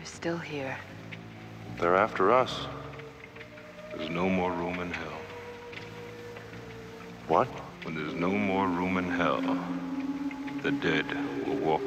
They're still here. They're after us. There's no more room in hell. What? When there's no more room in hell, the dead will walk.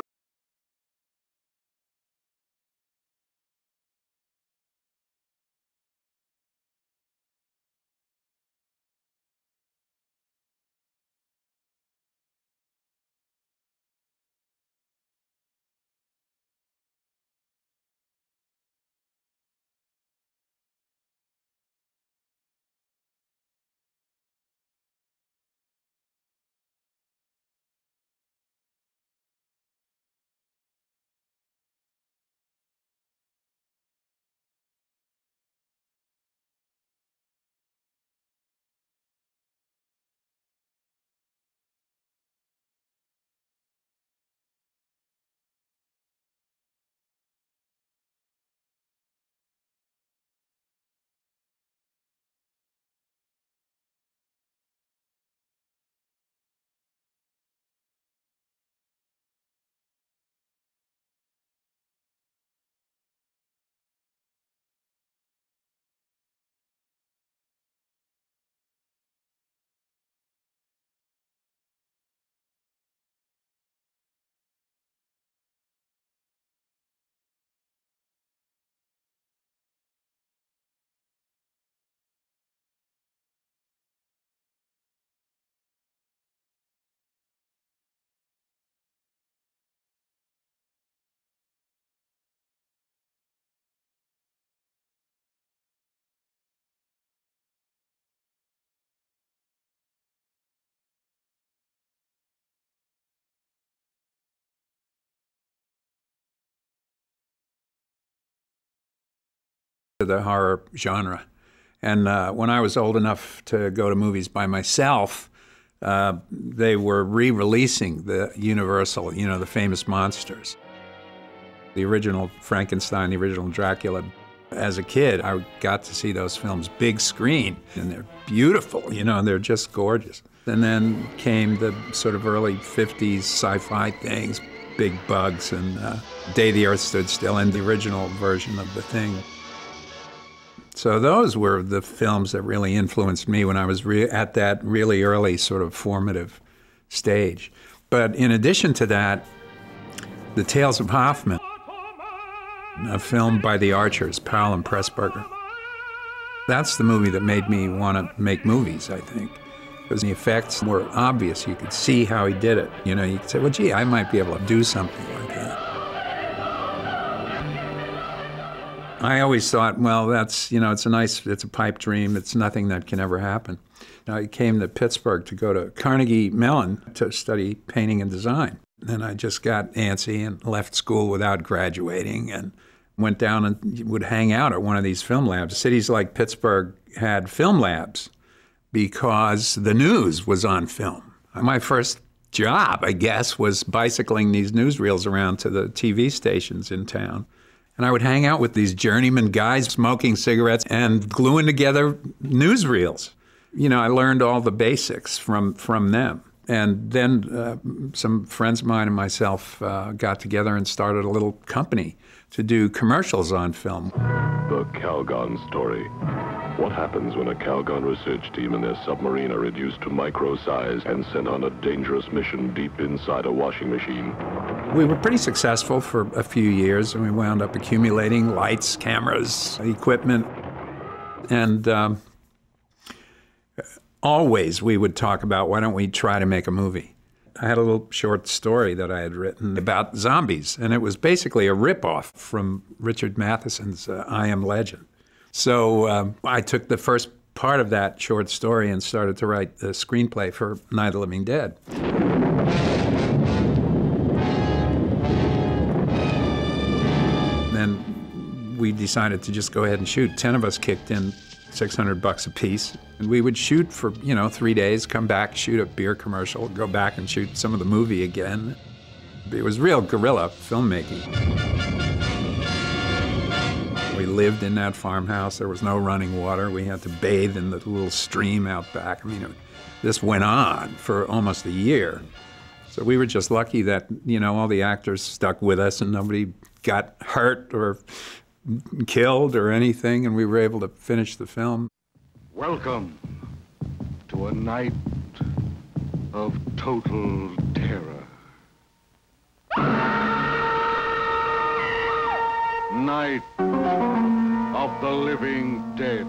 The horror genre. And when I was old enough to go to movies by myself, they were re-releasing the Universal, you know, the famous monsters. The original Frankenstein, the original Dracula. As a kid, I got to see those films big screen, and they're beautiful, you know, they're just gorgeous. And then came the sort of early 50s sci-fi things, big bugs and Day the Earth Stood Still, and the original version of The Thing. So those were the films that really influenced me when I was at that really early sort of formative stage. But in addition to that, The Tales of Hoffman, a film by the Archers, Powell and Pressburger. That's the movie that made me want to make movies, I think. Because the effects were obvious. You could see how he did it. You know, you could say, well, gee, I might be able to do something like that. I always thought, well, that's, you know, it's a pipe dream. It's nothing that can ever happen. I came to Pittsburgh to go to Carnegie Mellon to study painting and design. And I just got antsy and left school without graduating and went down and would hang out at one of these film labs. Cities like Pittsburgh had film labs because the news was on film. My first job, I guess, was bicycling these newsreels around to the TV stations in town. And I would hang out with these journeyman guys smoking cigarettes and gluing together newsreels. You know, I learned all the basics from them. And then some friends of mine and myself got together and started a little company to do commercials on film. The Calgon story. What happens when a Calgon research team and their submarine are reduced to micro size and sent on a dangerous mission deep inside a washing machine? We were pretty successful for a few years, and we wound up accumulating lights, cameras, equipment, and always we would talk about, why don't we try to make a movie? I had a little short story that I had written about zombies, and it was basically a ripoff from Richard Matheson's I Am Legend. So I took the first part of that short story and started to write the screenplay for Night of the Living Dead. Then we decided to just go ahead and shoot. 10 of us kicked in $600 a piece. And we would shoot for, 3 days, come back, shoot a beer commercial, go back and shoot some of the movie again. It was real guerrilla filmmaking. We lived in that farmhouse. There was no running water. We had to bathe in the little stream out back. This went on for almost a year. So we were just lucky that, all the actors stuck with us and nobody got hurt or killed or anything, and we were able to finish the film. Welcome to a night of total terror. Night of the living dead.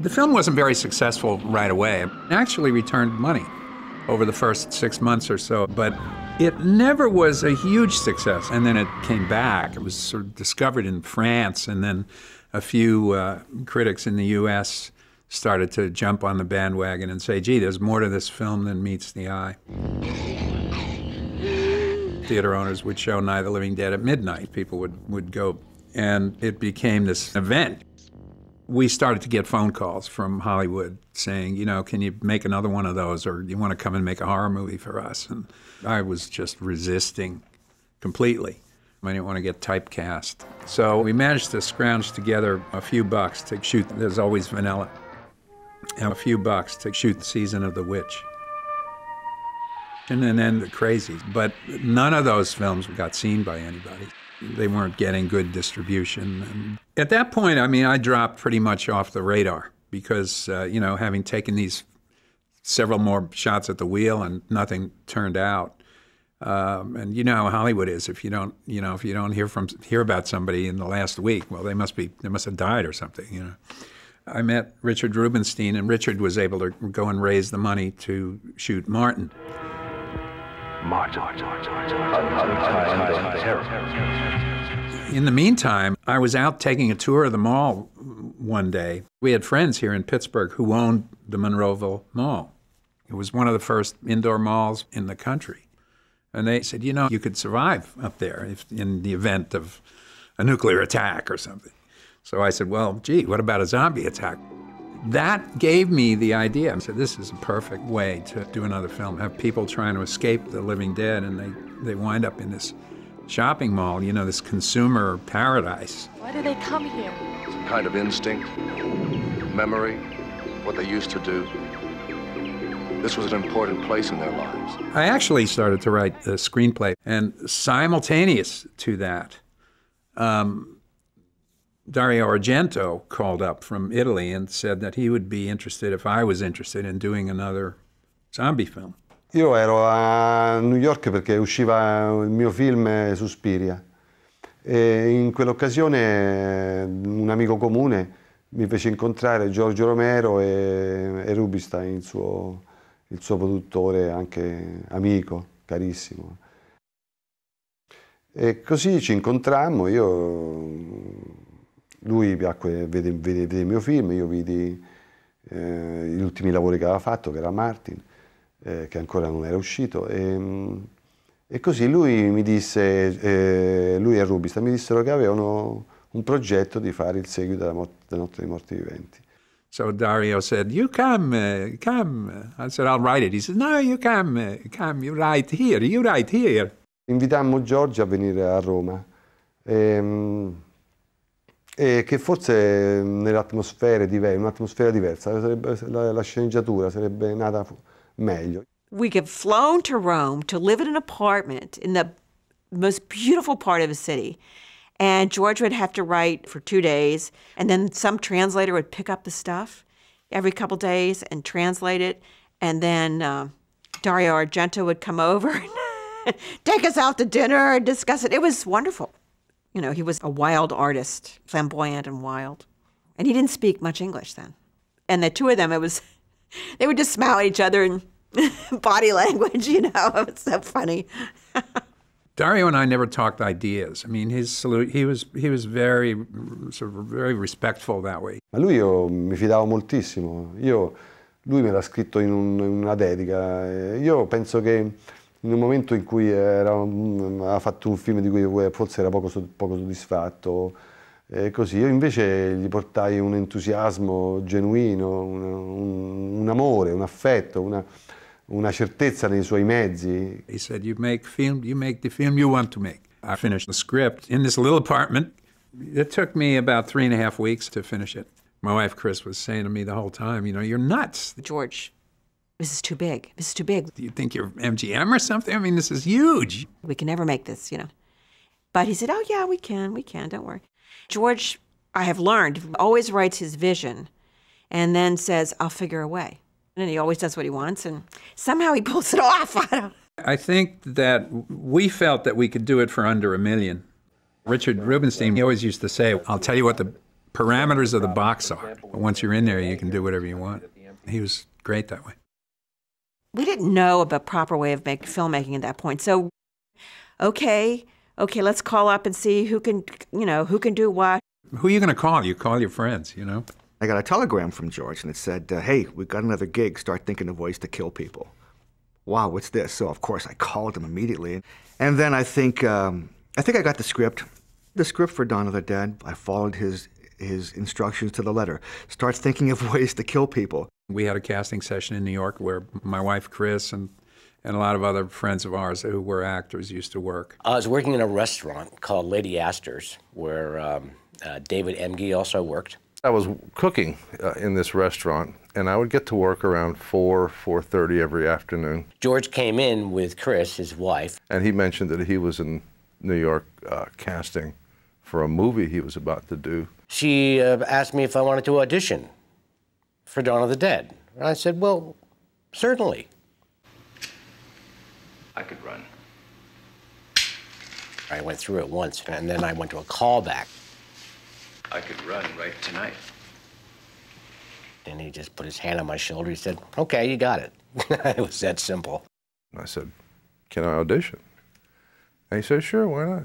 The film wasn't very successful right away. It actually returned money over the first 6 months or so, but it never was a huge success. And then it came back. It was sort of discovered in France, and then a few critics in the U.S. started to jump on the bandwagon and say, gee, there's more to this film than meets the eye. Theater owners would show Night of the Living Dead at midnight. People would go, and it became this event. We started to get phone calls from Hollywood saying, you know, can you make another one of those, or you want to come and make a horror movie for us? And I was just resisting completely. I didn't want to get typecast. So we managed to scrounge together a few bucks to shoot There's Always Vanilla, and a few bucks to shoot Season of the Witch, and then The Crazies. But none of those films got seen by anybody. They weren't getting good distribution. And at that point, I mean, I dropped pretty much off the radar because, you know, having taken these several more shots at the wheel and nothing turned out. And you know how Hollywood is. If you don't, you know, if you don't hear about somebody in the last week, well, they must have died or something, you know. I met Richard Rubinstein, and Richard was able to go and raise the money to shoot Martin. In the meantime, I was out taking a tour of the mall one day. We had friends here in Pittsburgh who owned the Monroeville Mall. It was one of the first indoor malls in the country. And they said, you know, you could survive up there in the event of a nuclear attack or something. So I said, well, gee, what about a zombie attack? That gave me the idea. I said, this is a perfect way to do another film. Have people trying to escape the living dead, and they wind up in this shopping mall, you know, this consumer paradise. Why do they come here? Some kind of instinct, memory, what they used to do. This was an important place in their lives. I actually started to write the screenplay, and simultaneous to that, Dario Argento called up from Italy and said that he would be interested if I was interested in doing another zombie film. Io ero a New York perché usciva il mio film Suspiria, e in quell'occasione un amico comune mi fece incontrare Giorgio Romero e Rubinstein, il suo produttore, anche amico, carissimo. E così ci incontrammo, lui vede il mio film, io vidi gli ultimi lavori che aveva fatto, che era Martin, che ancora non era uscito, e così lui mi disse, lui e Rubinstein mi dissero che avevano un progetto di fare il seguito della Notte dei Morti Viventi. So Dario said, you come. I said, I'll write it. He said, no, you come, you write here. Invitammo Giorgio a venire a Roma, e che forse nell'atmosfera un'atmosfera diversa, la sceneggiatura sarebbe nata meglio. We get flown to Rome to live in an apartment in the most beautiful part of the city. And George would have to write for 2 days, and then some translator would pick up the stuff every couple days and translate it. And then Dario Argento would come over and take us out to dinner and discuss it. It was wonderful. You know, he was a wild artist, flamboyant and wild. And he didn't speak much English then. And the two of them, they would just smile at each other and body language, you know. It was so funny. Dario and I never talked ideas. I mean, he was very respectful that way. Ma lui io mi fidavo moltissimo. Lui me l'ha scritto in una dedica. Io penso che in un momento in cui aveva fatto un film di cui forse era poco soddisfatto, così io invece gli portai un entusiasmo genuino, un amore, un affetto, una certezza nei suoi mezzi. He said, you make the film you want to make. I finished the script in this little apartment. It took me about 3.5 weeks to finish it. My wife, Chris, was saying to me the whole time, you know, you're nuts. George, this is too big. This is too big. Do you think you're MGM or something? I mean, this is huge. We can never make this, you know. But he said, oh, yeah, we can, don't worry. George, I have learned, always writes his vision and then says, I'll figure a way. And he always does what he wants, and somehow he pulls it off. I think that we felt that we could do it for under $1 million. Richard Rubinstein, he always used to say, I'll tell you what the parameters of the box are. But once you're in there, you can do whatever you want. He was great that way. We didn't know about proper way of filmmaking at that point. So, okay, let's call up and see who can do what. Who are you going to call? You call your friends, you know? I got a telegram from George, and it said, hey, we've got another gig. Start thinking of ways to kill people. Wow, what's this? So, of course, I called him immediately. And then I think I got the script for Dawn of the Dead. I followed his instructions to the letter. Start thinking of ways to kill people. We had a casting session in New York where my wife, Chris, and a lot of other friends of ours who were actors used to work. I was working in a restaurant called Lady Astor's, where David Emge also worked. I was cooking in this restaurant, and I would get to work around 4:30 every afternoon. George came in with Chris, his wife. And he mentioned that he was in New York casting for a movie he was about to do. She asked me if I wanted to audition for Dawn of the Dead. And I said, well, certainly. I could run. I went through it once, and then I went to a callback. I could run right tonight. And he just put his hand on my shoulder. He said, okay, you got it. It was that simple. I said, can I audition? And he said, sure, why not?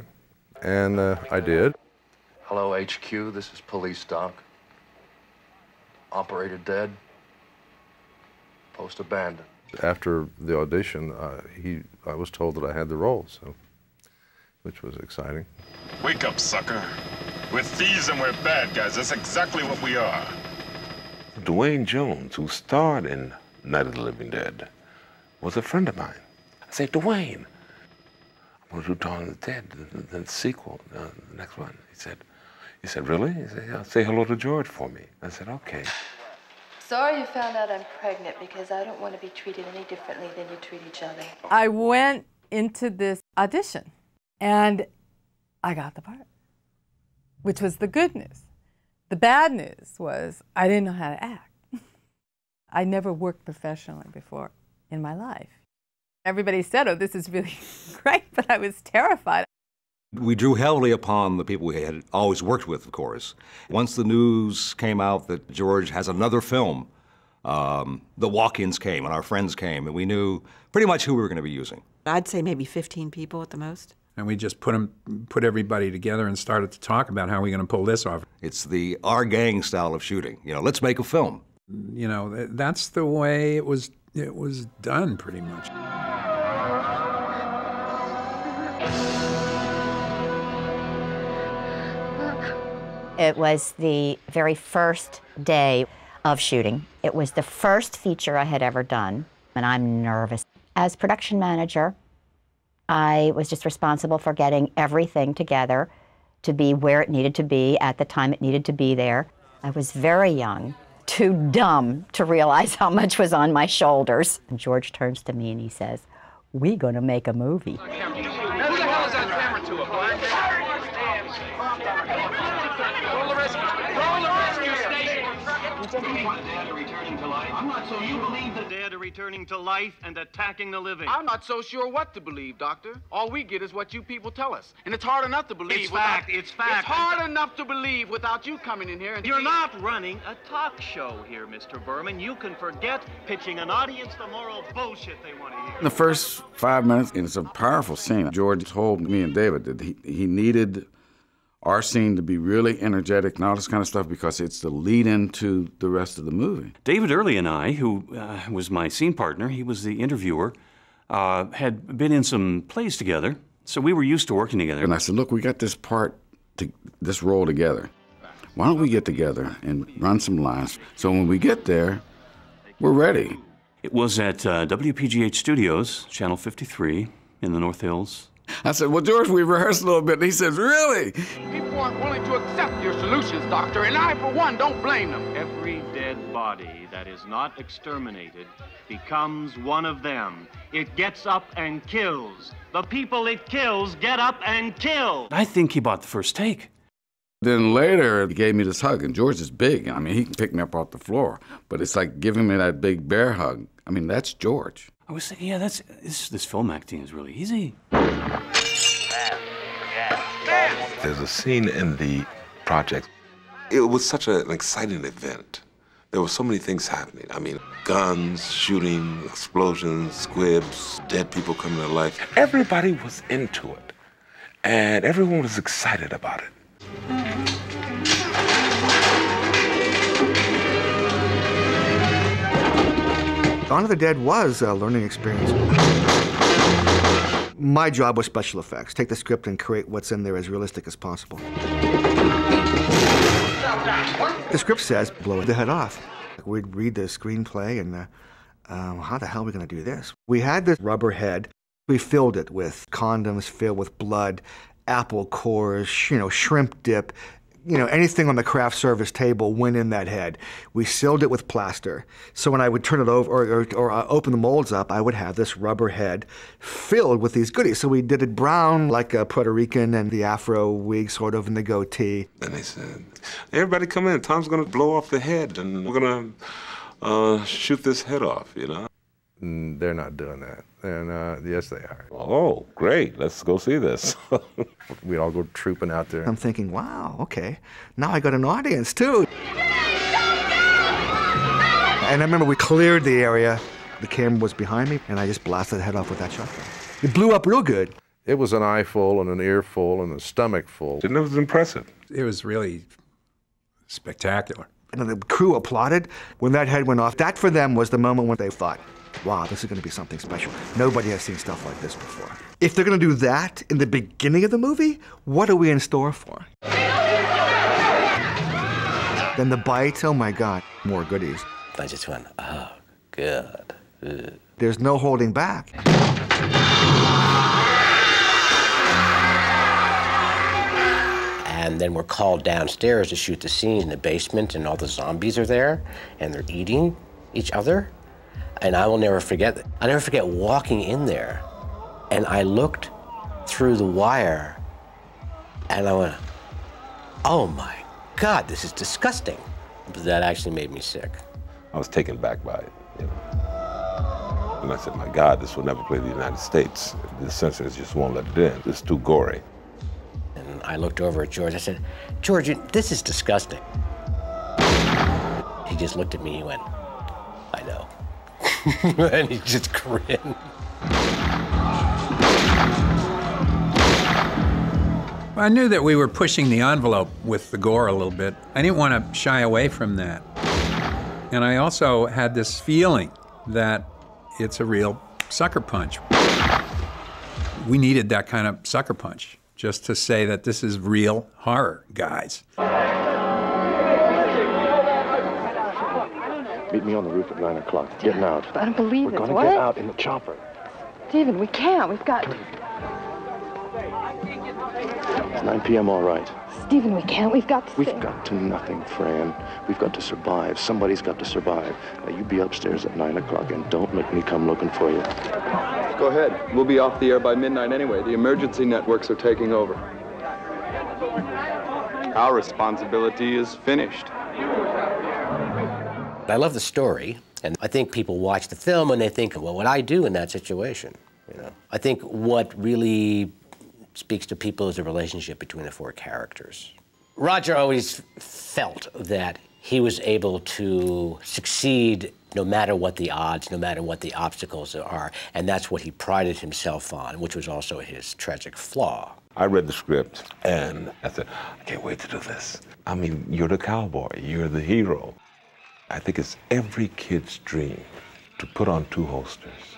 And I did. Hello, HQ. This is Police Doc. Operator dead. Post abandoned. After the audition, I was told that I had the role, so, which was exciting. Wake up, sucker. We're thieves and we're bad guys. That's exactly what we are. Dwayne Jones, who starred in Night of the Living Dead, was a friend of mine. I say, Dwayne, I'm going to do Dawn of the Dead, the sequel, the next one. He said, really? He said, yeah, say hello to George for me. I said, okay. Sorry you found out I'm pregnant, because I don't want to be treated any differently than you treat each other. I went into this audition, and I got the part, which was the good news. The bad news was I didn't know how to act. I never worked professionally before in my life. Everybody said, oh, this is really great, but I was terrified. We drew heavily upon the people we had always worked with, of course. Once the news came out that George has another film, the walk-ins came and our friends came, and we knew pretty much who we were going to be using. I'd say maybe 15 people at the most. And we just put everybody together and started to talk about how we're going to pull this off. It's the our gang style of shooting. You know, let's make a film. You know, that's the way it was done pretty much. It was the very first day of shooting. It was the first feature I had ever done, and I'm nervous. As production manager, I was just responsible for getting everything together to be where it needed to be at the time it needed to be there. I was very young, too dumb to realize how much was on my shoulders. And George turns to me and he says, "We're gonna make a movie." Who the hell is that camera to? A blind man? Roll the rescue station. You believe the dead are returning to life? I'm not so sure. You believe the dead are returning to life and attacking the living? I'm not so sure what to believe, Doctor. All we get is what you people tell us. And it's hard enough to believe It's fact. It's hard enough to believe without you coming in here and... You're not running a talk show here, Mr. Berman. You can forget pitching an audience the moral bullshit they want to hear. In the first 5 minutes, it's a powerful scene. George told me and David that he needed our scene to be really energetic and all this kind of stuff because it's the lead into the rest of the movie. David Early and I, who was my scene partner, he was the interviewer, had been in some plays together, so we were used to working together. And I said, look, we got this this role together. Why don't we get together and run some lines so when we get there, we're ready. It was at WPGH Studios, Channel 53 in the North Hills. I said, well, George, we rehearsed a little bit. And he says, really? People aren't willing to accept your solutions, Doctor, and I, for one, don't blame them. Every dead body that is not exterminated becomes one of them. It gets up and kills. The people it kills get up and kill. I think he bought the first take. Then later, he gave me this hug, and George is big. I mean, he can pick me up off the floor, but it's like giving me that big bear hug. I mean, that's George. I was thinking, yeah, this film acting is really easy. There's a scene in the project. It was such an exciting event. There were so many things happening. I mean, guns, shooting, explosions, squibs, dead people coming to life. Everybody was into it, and everyone was excited about it. Dawn of the Dead was a learning experience. My job was special effects. Take the script and create what's in there as realistic as possible. The script says, blow the head off. We'd read the screenplay and how the hell are we going to do this? We had this rubber head. We filled it with condoms filled with blood, apple cores, shrimp dip, anything on the craft service table went in that head. We sealed it with plaster. So when I would turn it over or open the molds up, I would have this rubber head filled with these goodies. So we did it brown like a Puerto Rican and the afro wig sort of and the goatee. And they said, everybody come in, Tom's gonna blow off the head and we're gonna shoot this head off, They're not doing that. And yes, they are. Oh, great. Let's go see this. We'd all go trooping out there. I'm thinking, wow, okay. Now I got an audience, too. And I remember we cleared the area. The camera was behind me, and I just blasted the head off with that shotgun. It blew up real good. It was an eye full and an ear full and a stomach full. And it was impressive. It was really spectacular. And the crew applauded when that head went off. That, for them, was the moment when they thought, wow, this is going to be something special. Nobody has seen stuff like this before. If they're going to do that in the beginning of the movie, what are we in store for? Then the bite, oh my God, more goodies. I just went, oh, good. Ugh. There's no holding back. And then we're called downstairs to shoot the scene in the basement, and all the zombies are there, and they're eating each other. And I will never forget that. I'll never forget walking in there, and I looked through the wire, and I went, oh my God, this is disgusting. But that actually made me sick. I was taken back by it. And I said, my God, this will never play in the United States. The censors just won't let it in. It's too gory. And I looked over at George. I said, George, this is disgusting. He just looked at me. He went, I know. And he just grinned. I knew that we were pushing the envelope with the gore a little bit. I didn't want to shy away from that. And I also had this feeling that it's a real sucker punch. We needed that kind of sucker punch just to say that this is real horror, guys. Meet me on the roof at 9 o'clock. Getting out. I don't believe We're it. gonna What? get out in the chopper. Stephen, we can't. We've got... It's 9 p.m. all right. Stephen, we can't. We've got to We've stay. got to nothing, Fran. We've got to survive. Somebody's got to survive. Now, you be upstairs at 9 o'clock and don't make me come looking for you. Go ahead. We'll be off the air by midnight anyway. The emergency networks are taking over. Our responsibility is finished. I love the story, and I think people watch the film and they think, well, what would I do in that situation? I think what really speaks to people is the relationship between the four characters. Roger always felt that he was able to succeed no matter what the odds, no matter what the obstacles are, and that's what he prided himself on, which was also his tragic flaw. I read the script and I said, I can't wait to do this. I mean, you're the cowboy, you're the hero. I think it's every kid's dream to put on two holsters,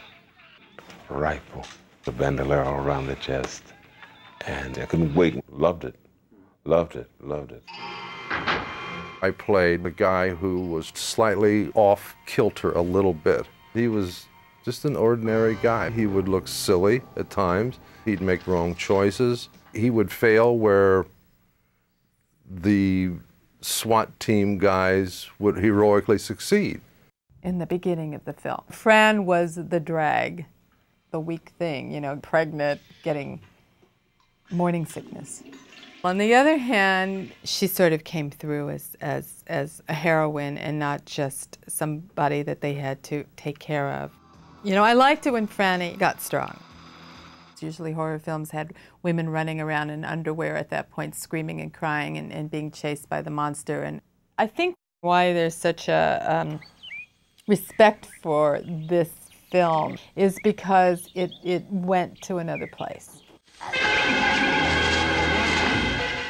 a rifle, a bandolero around the chest, and I couldn't wait. Loved it, loved it, loved it. I played a guy who was slightly off kilter a little bit. He was just an ordinary guy. He would look silly at times. He'd make wrong choices. He would fail where the SWAT team guys would heroically succeed. In the beginning of the film, Fran was the drag, the weak thing, you know, pregnant, getting morning sickness. On the other hand, she sort of came through as a heroine and not just somebody that they had to take care of. You know, I liked it when Franny got strong. Usually horror films had women running around in underwear at that point, screaming and crying and being chased by the monster. And I think why there's such a respect for this film is because it went to another place.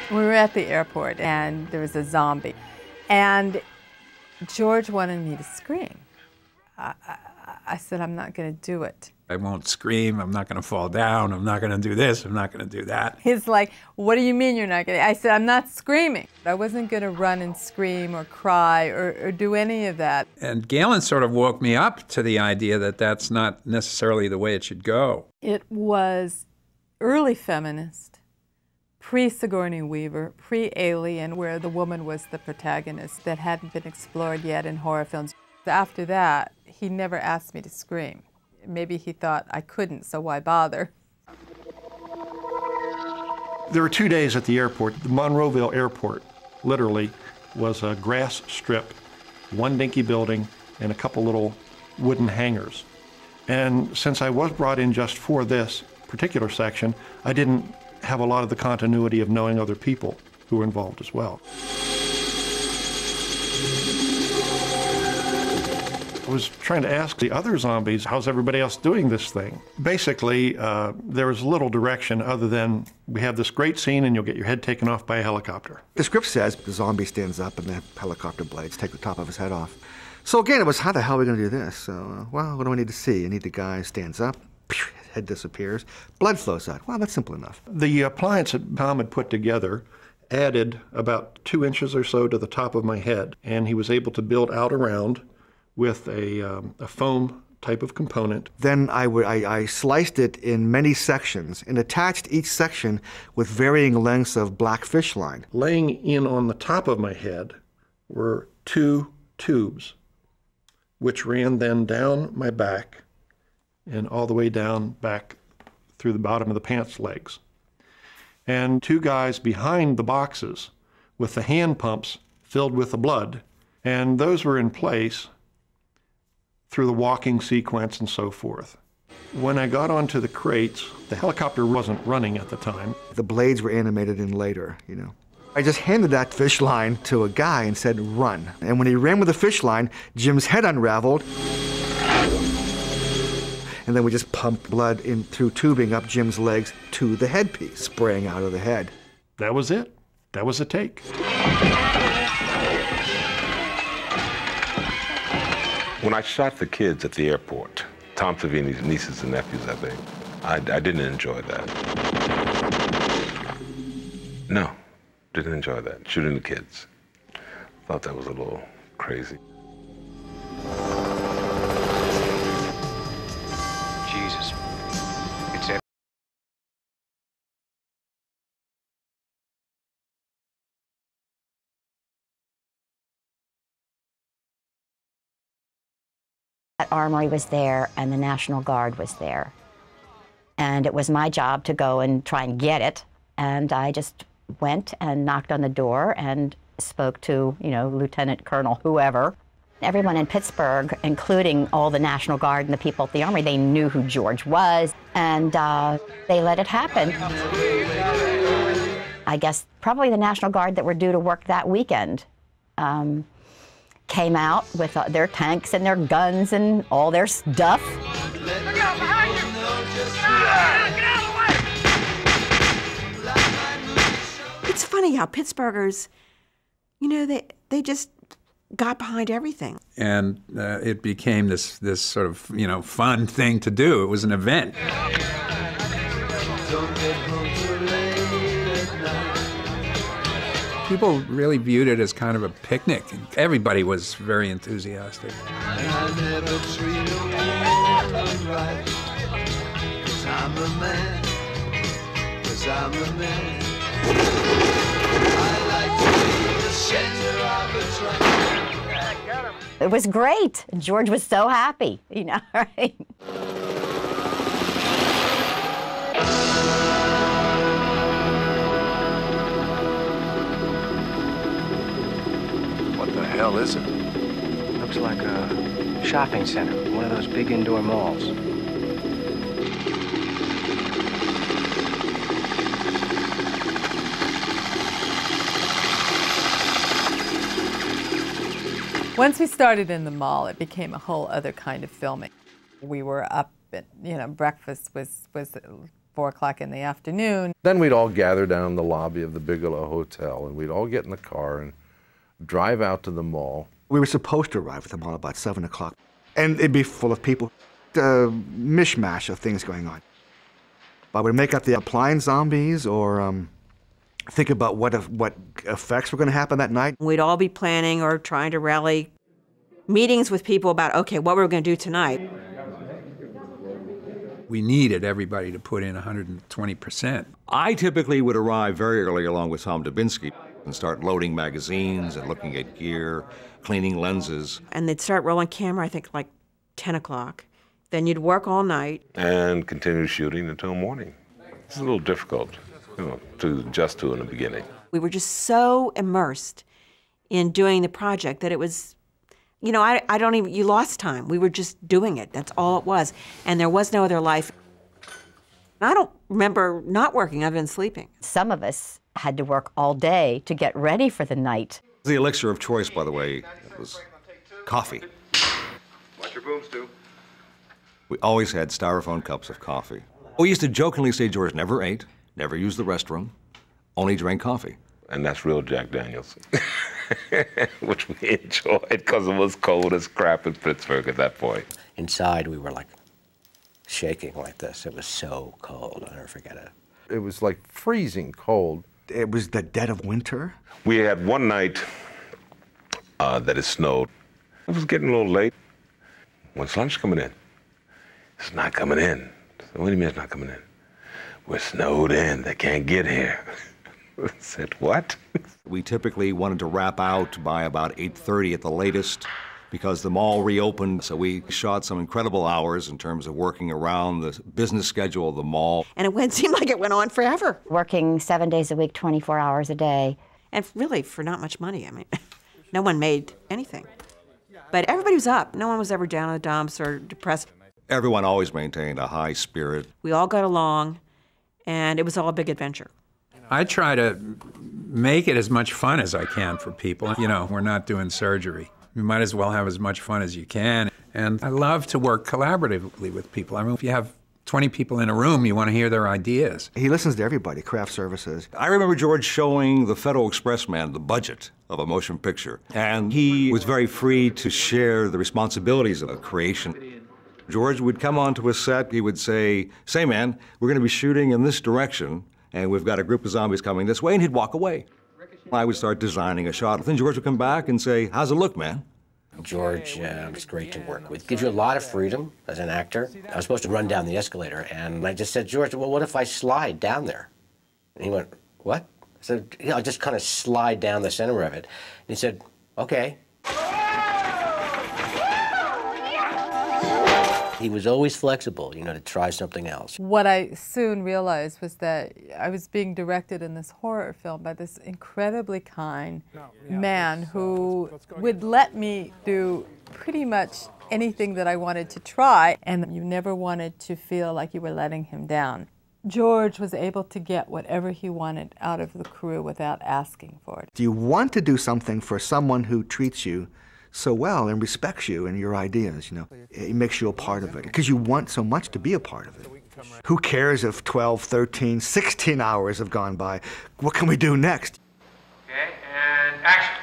We were at the airport and there was a zombie and George wanted me to scream. I said, I'm not going to do it. I won't scream, I'm not going to fall down, I'm not going to do this, I'm not going to do that. He's like, what do you mean you're not going to? I said, I'm not screaming. I wasn't going to run and scream or cry or do any of that. And Galen sort of woke me up to the idea that that's not necessarily the way it should go. It was early feminist, pre-Sigourney Weaver, pre-Alien, where the woman was the protagonist that hadn't been explored yet in horror films. After that, he never asked me to scream. Maybe he thought I couldn't, so why bother? There were 2 days at the airport. The Monroeville Airport, literally, was a grass strip, one dinky building, and a couple little wooden hangars. And since I was brought in just for this particular section, I didn't have a lot of the continuity of knowing other people who were involved as well. I was trying to ask the other zombies, how's everybody else doing this thing? Basically, there was little direction other than we have this great scene and you'll get your head taken off by a helicopter. The script says the zombie stands up and the helicopter blades take the top of his head off. So again, it was, how the hell are we going to do this? So, well, what do I need to see? I need the guy stands up, head disappears, blood flows out. Well, that's simple enough. The appliance that Tom had put together added about 2 inches or so to the top of my head, and he was able to build out around with a foam type of component. Then I sliced it in many sections and attached each section with varying lengths of black fish line. Laying in on the top of my head were 2 tubes, which ran then down my back and all the way down back through the bottom of the pants legs. And 2 guys behind the boxes with the hand pumps filled with the blood, and those were in place through the walking sequence and so forth. When I got onto the crates, the helicopter wasn't running at the time. The blades were animated in later, you know. I just handed that fish line to a guy and said, run. And when he ran with the fish line, Jim's head unraveled. And then we just pumped blood in through tubing up Jim's legs to the headpiece, spraying out of the head. That was it. That was a take. When I shot the kids at the airport, Tom Savini's nieces and nephews, I think, I didn't enjoy that. No, didn't enjoy that, shooting the kids. Thought that was a little crazy. Jesus. It's That armory was there and the National Guard was there. And it was my job to go and try and get it. And I just went and knocked on the door and spoke to, you know, Lieutenant Colonel whoever. Everyone in Pittsburgh, including all the National Guard and the people at the armory, they knew who George was, and they let it happen. I guess probably the National Guard that were due to work that weekend came out with their tanks and their guns and all their stuff. It's funny how Pittsburghers, you know, they just got behind everything. And it became this sort of, you know, fun thing to do. It was an event. People really viewed it as kind of a picnic. Everybody was very enthusiastic. I never treat a woman right, 'cause I'm a man, 'cause I'm a man. I like to be the center of attraction. It was great. George was so happy, you know, right? What the hell is it? Looks like a shopping center, one of those big indoor malls. Once we started in the mall, it became a whole other kind of filming. We were up at, you know, breakfast was 4 o'clock in the afternoon. Then we'd all gather down in the lobby of the Bigelow Hotel, and we'd all get in the car and drive out to the mall. We were supposed to arrive at the mall about 7 o'clock, and it'd be full of people. A mishmash of things going on. I would make up the appliance zombies or think about what effects were going to happen that night. We'd all be planning or trying to rally meetings with people about, okay, what we're going to do tonight. We needed everybody to put in 120%. I typically would arrive very early along with Tom Dubinsky and start loading magazines and looking at gear, cleaning lenses. And they'd start rolling camera, I think, like 10 o'clock. Then you'd work all night. And continue shooting until morning. It's a little difficult, you know, to adjust to in the beginning. We were just so immersed in doing the project that it was, you know, I don't even, you lost time. We were just doing it. That's all it was. And there was no other life. I don't remember not working other than sleeping. Some of us had to work all day to get ready for the night. The elixir of choice, by the way, was coffee. Watch your boom, Stu. We always had styrofoam cups of coffee. We used to jokingly say George never ate, never used the restroom, only drank coffee. And that's real Jack Daniels, which we enjoyed because it was cold as crap in Pittsburgh at that point. Inside, we were like shaking like this. It was so cold. I'll never forget it. It was like freezing cold. It was the dead of winter. We had one night that it snowed. It was getting a little late. When's lunch coming in? It's not coming in. So what do you mean it's not coming in? We're snowed in. They can't get here. I said, what? We typically wanted to wrap out by about 8:30 at the latest because the mall reopened. So we shot some incredible hours in terms of working around the business schedule of the mall. And it seemed like it went on forever. Working 7 days a week, 24 hours a day. And really, for not much money. I mean, no one made anything. But everybody was up. No one was ever down in the dumps or depressed. Everyone always maintained a high spirit. We all got along, and it was all a big adventure. I try to make it as much fun as I can for people. You know, we're not doing surgery. You might as well have as much fun as you can. And I love to work collaboratively with people. I mean, if you have 20 people in a room, you want to hear their ideas. He listens to everybody, craft services. I remember George showing the Federal Express man the budget of a motion picture. And he was very free to share the responsibilities of creation. George would come onto a set, he would say man, we're going to be shooting in this direction, and we've got a group of zombies coming this way, and he'd walk away. I would start designing a shot. Then George would come back and say, how's it look, man? George was great to work with. Gives you a lot of freedom as an actor. I was supposed to run down the escalator, and I just said, George, well, what if I slide down there? And he went, what? I said, I'll just kind of slide down the center of it. And he said, okay. He was always flexible, you know, to try something else. What I soon realized was that I was being directed in this horror film by this incredibly kind man who would let me do pretty much anything that I wanted to try, and you never wanted to feel like you were letting him down. George was able to get whatever he wanted out of the crew without asking for it. Do you want to do something for someone who treats you so well and respects you and your ideas, you know? It makes you a part of it because you want so much to be a part of it. Who cares if 12, 13, 16 hours have gone by? What can we do next? Okay, and action.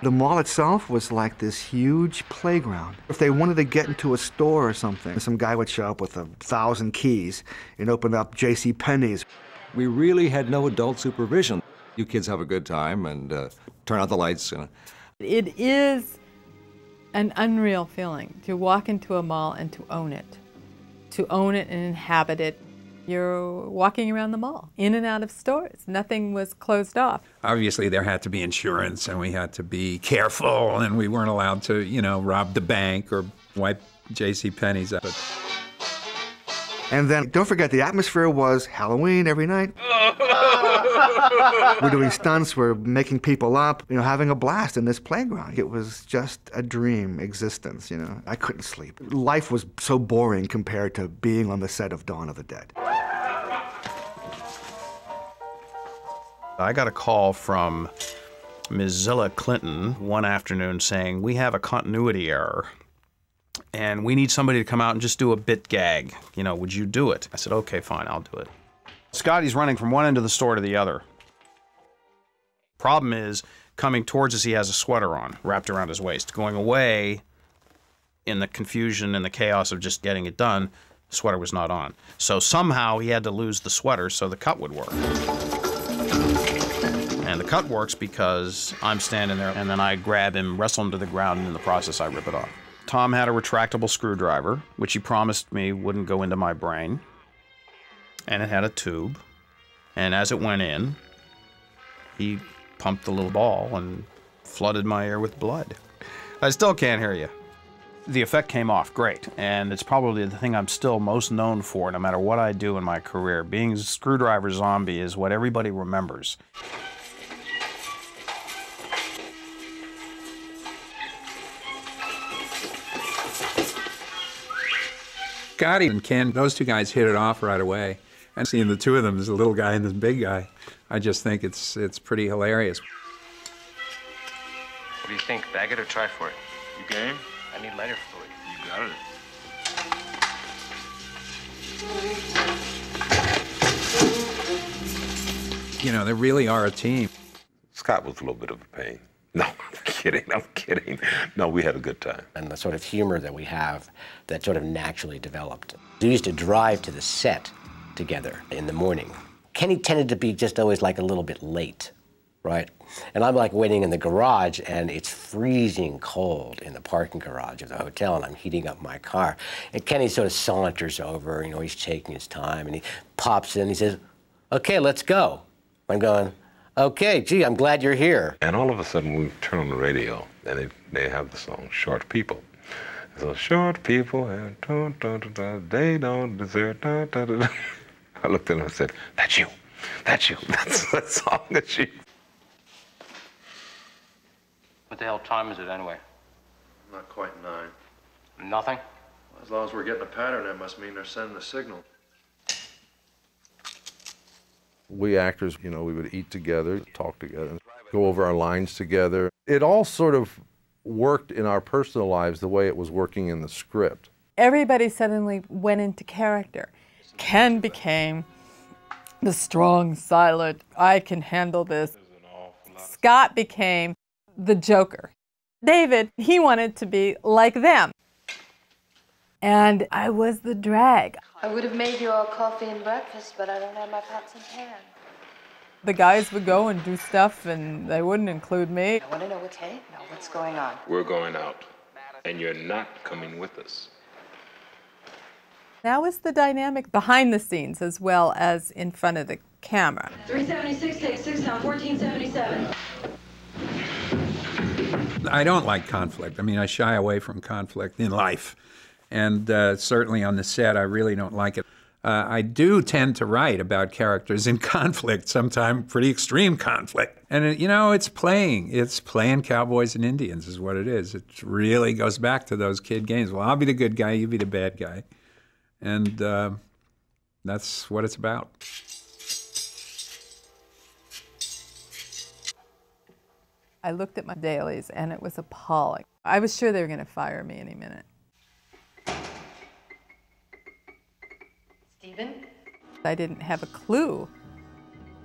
The mall itself was like this huge playground. If they wanted to get into a store or something, some guy would show up with 1,000 keys and open up J.C. Penney's. We really had no adult supervision. You kids have a good time and turn out the lights. It is an unreal feeling to walk into a mall and to own it and inhabit it. You're walking around the mall, in and out of stores. Nothing was closed off. Obviously, there had to be insurance, and we had to be careful, and we weren't allowed to, you know, rob the bank or wipe J.C. Penney's out. And then don't forget, the atmosphere was Halloween every night. We're doing stunts, we're making people up, you know, having a blast in this playground. It was just a dream existence, you know. I couldn't sleep. Life was so boring compared to being on the set of Dawn of the Dead. I got a call from Ms. Zilla Clinton one afternoon saying, we have a continuity error and we need somebody to come out and just do a bit gag. You know, would you do it? I said, okay, fine, I'll do it. Scotty's running from one end of the store to the other. Problem is, coming towards us, he has a sweater on, wrapped around his waist. Going away, in the confusion and the chaos of just getting it done, the sweater was not on. So somehow he had to lose the sweater so the cut would work. And the cut works because I'm standing there and then I grab him, wrestle him to the ground, and in the process I rip it off. Tom had a retractable screwdriver, which he promised me wouldn't go into my brain. And it had a tube. And as it went in, he pumped the little ball and flooded my ear with blood. I still can't hear you. The effect came off great, and it's probably the thing I'm still most known for, no matter what I do in my career. Being a screwdriver zombie is what everybody remembers. Scotty and Ken, those two guys hit it off right away. And seeing the two of them, there's a little guy and this big guy, I just think it's pretty hilarious. What do you think? Bag it or try for it? You game? I need lighter fluid. You got it. You know, they really are a team. Scott was a little bit of a pain. No, I'm kidding. No, we had a good time. And the sort of humor that we have that sort of naturally developed. We used to drive to the set together in the morning. Kenny tended to be just always like a little bit late, right? And I'm like waiting in the garage and it's freezing cold in the parking garage of the hotel and I'm heating up my car. And Kenny sort of saunters over, you know, he's taking his time and he pops in, he says, okay, let's go. I'm going, okay, gee, I'm glad you're here. And all of a sudden we turn on the radio and they have the song Short People. So short people, and they don't deserve. I looked at him and said, that's you. That's that song that you. What the hell time is it anyway? Not quite 9. Nothing? As long as we're getting a pattern, that must mean they're sending a signal. We actors, you know, we would eat together, talk together, go over our lines together. It all sort of worked in our personal lives the way it was working in the script. Everybody suddenly went into character. Ken became the strong, silent, I can handle this. Scott became the joker. David, he wanted to be like them. And I was the drag. I would have made you all coffee and breakfast, but I don't have my pots and pans. The guys would go and do stuff, and they wouldn't include me. I want to know what's going on. We're going out, and you're not coming with us. That was the dynamic behind the scenes as well as in front of the camera. 376, take 6 down, 1477. I don't like conflict. I mean, I shy away from conflict in life. And certainly on the set, I really don't like it. I do tend to write about characters in conflict, sometimes pretty extreme conflict. And, you know, it's playing cowboys and Indians is what it is. It really goes back to those kid games. Well, I'll be the good guy, you be the bad guy. And that's what it's about. I looked at my dailies, and it was appalling. I was sure they were going to fire me any minute. Stephen? I didn't have a clue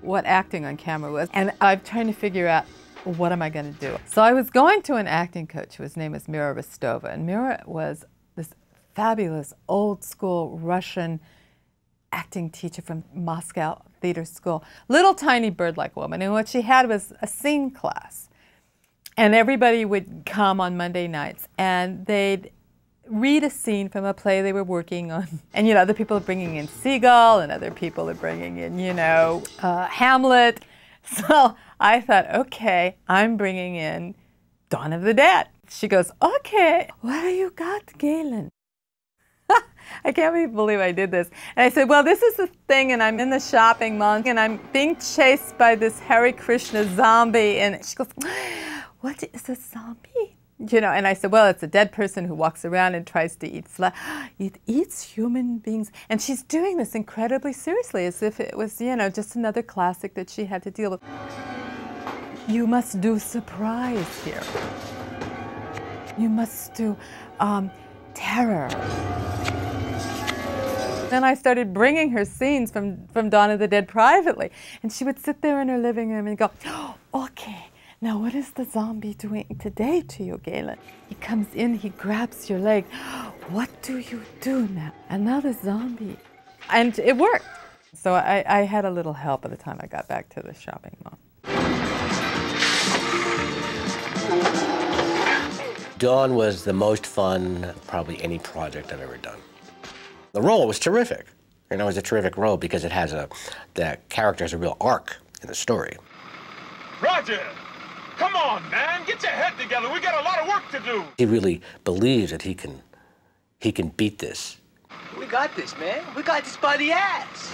what acting on camera was, and I'm trying to figure out what am I going to do. So I was going to an acting coach whose name was Mira Rostova, and Mira was this fabulous old-school Russian acting teacher from Moscow Theater School, little tiny bird-like woman, and what she had was a scene class. And everybody would come on Monday nights, and they'd read a scene from a play they were working on. And, you know, other people are bringing in Seagull, and other people are bringing in, you know, Hamlet. So I thought, okay, I'm bringing in Dawn of the Dead. She goes, okay, what do you got, Galen? I can't believe I did this. And I said, well, this is the thing, and I'm in the shopping mall, and I'm being chased by this Hare Krishna zombie. And she goes, what is a zombie? You know, and I said, well, it's a dead person who walks around and tries to eat flesh. It eats human beings. And she's doing this incredibly seriously, as if it was, you know, just another classic that she had to deal with. You must do surprise here. You must do terror. Then I started bringing her scenes from Dawn of the Dead privately. And she would sit there in her living room and go, oh, okay, now what is the zombie doing today to you, Galen? He comes in, he grabs your leg. What do you do now? Another zombie. And it worked. So I had a little help by the time I got back to the shopping mall. Dawn was the most fun, probably any project I've ever done. The role was terrific. You know, it was a terrific role because it has the character has a real arc in the story. Roger! Come on, man! Get your head together! We got a lot of work to do! He really believes that he can beat this. We got this, man. We got this by the ass.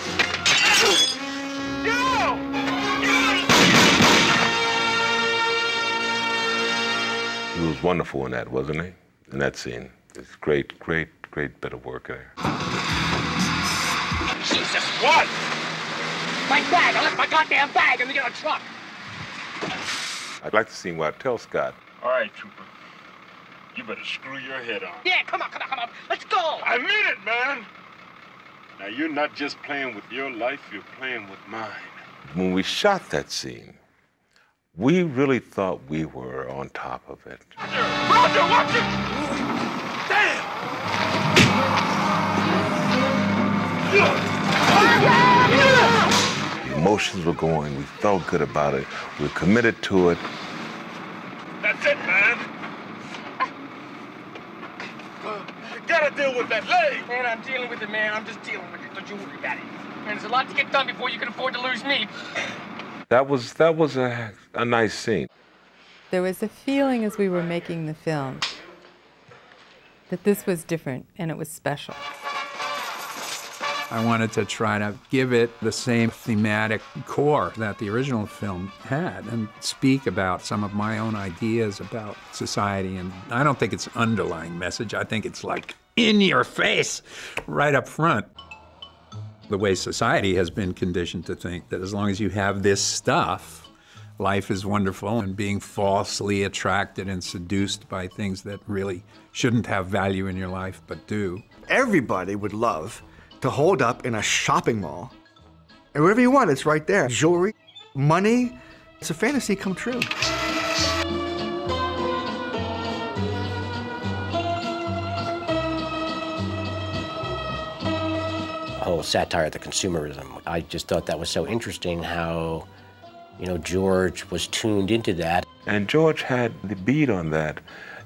He was wonderful in that, wasn't he? In that scene. It's great, great, great bit of work there. Jesus, what? My bag! I left my goddamn bag in the truck! I'd like to see him what tell Scott. All right, Trooper. You better screw your head on. Yeah, come on. Let's go! I mean it, man! Now, you're not just playing with your life, you're playing with mine. When we shot that scene, we really thought we were on top of it. Roger, watch it! Damn! The emotions were going, we felt good about it, we were committed to it. That's it, man! You gotta deal with that leg! Man, I'm dealing with it, man. I'm just dealing with it. Don't you worry about it. Man, there's a lot to get done before you can afford to lose me. That was a nice scene. There was a feeling as we were making the film that this was different and it was special. I wanted to try to give it the same thematic core that the original film had and speak about some of my own ideas about society. And I don't think it's an underlying message. I think it's like in your face, right up front. The way society has been conditioned to think that as long as you have this stuff, life is wonderful, and being falsely attracted and seduced by things that really shouldn't have value in your life but do. Everybody would love to hold up in a shopping mall, and wherever you want, it's right there. Jewelry, money, it's a fantasy come true. Whole satire of the consumerism. I just thought that was so interesting how, you know, George was tuned into that. And George had the beat on that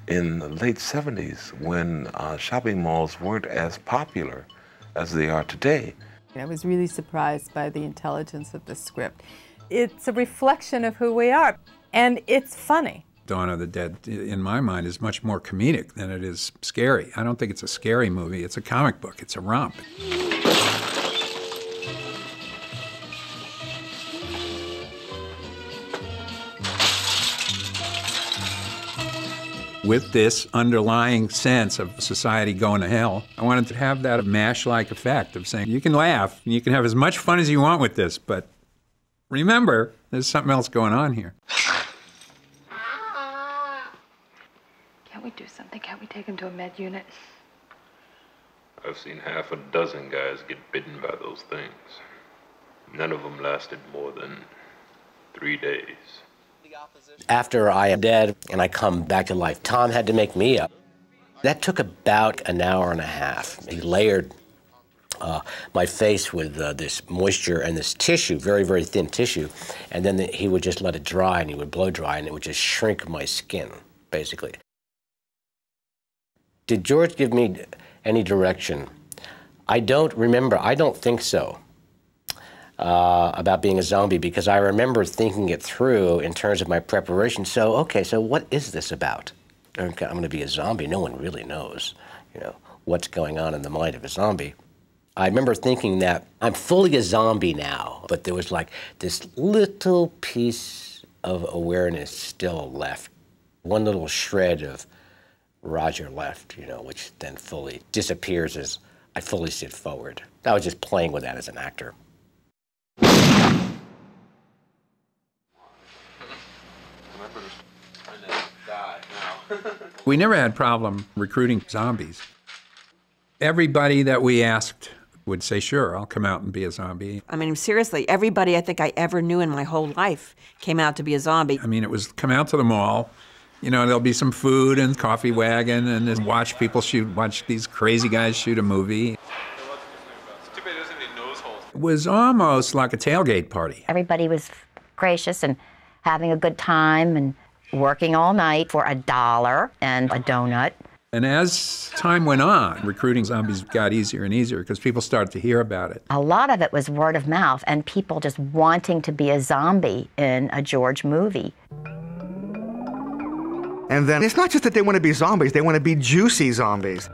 in the late 70s when shopping malls weren't as popular as they are today. I was really surprised by the intelligence of the script. It's a reflection of who we are, and it's funny. Dawn of the Dead, in my mind, is much more comedic than it is scary. I don't think it's a scary movie. It's a comic book. It's a romp. With this underlying sense of society going to hell, I wanted to have that MASH-like effect of saying, you can laugh, and you can have as much fun as you want with this, but remember, there's something else going on here. Can't we do something? Can't we take him to a med unit? I've seen half a dozen guys get bitten by those things. None of them lasted more than 3 days. After I am dead and I come back to life, Tom had to make me up. That took about an hour and a half. He layered my face with this moisture and this tissue, very, very thin tissue, and then he would just let it dry, and he would blow dry, and it would just shrink my skin, basically. Did George give me any direction? I don't remember. I don't think so. About being a zombie, because I remember thinking it through in terms of my preparation. So, okay, so what is this about? Okay, I'm going to be a zombie. No one really knows, you know, what's going on in the mind of a zombie. I remember thinking that I'm fully a zombie now, but there was like this little piece of awareness still left. One little shred of Roger left, you know, which then fully disappears as I fully sit forward. I was just playing with that as an actor. We never had problem recruiting zombies. Everybody that we asked would say, sure, I'll come out and be a zombie. I mean, seriously, everybody I think I ever knew in my whole life came out to be a zombie. I mean, it was come out to the mall, you know, there'll be some food and coffee wagon and just watch people watch these crazy guys shoot a movie. It was almost like a tailgate party. Everybody was gracious and having a good time and working all night for $1 and a donut. And as time went on, recruiting zombies got easier and easier because people started to hear about it. A lot of it was word of mouth and people just wanting to be a zombie in a George movie. And then it's not just that they want to be zombies, they want to be juicy zombies.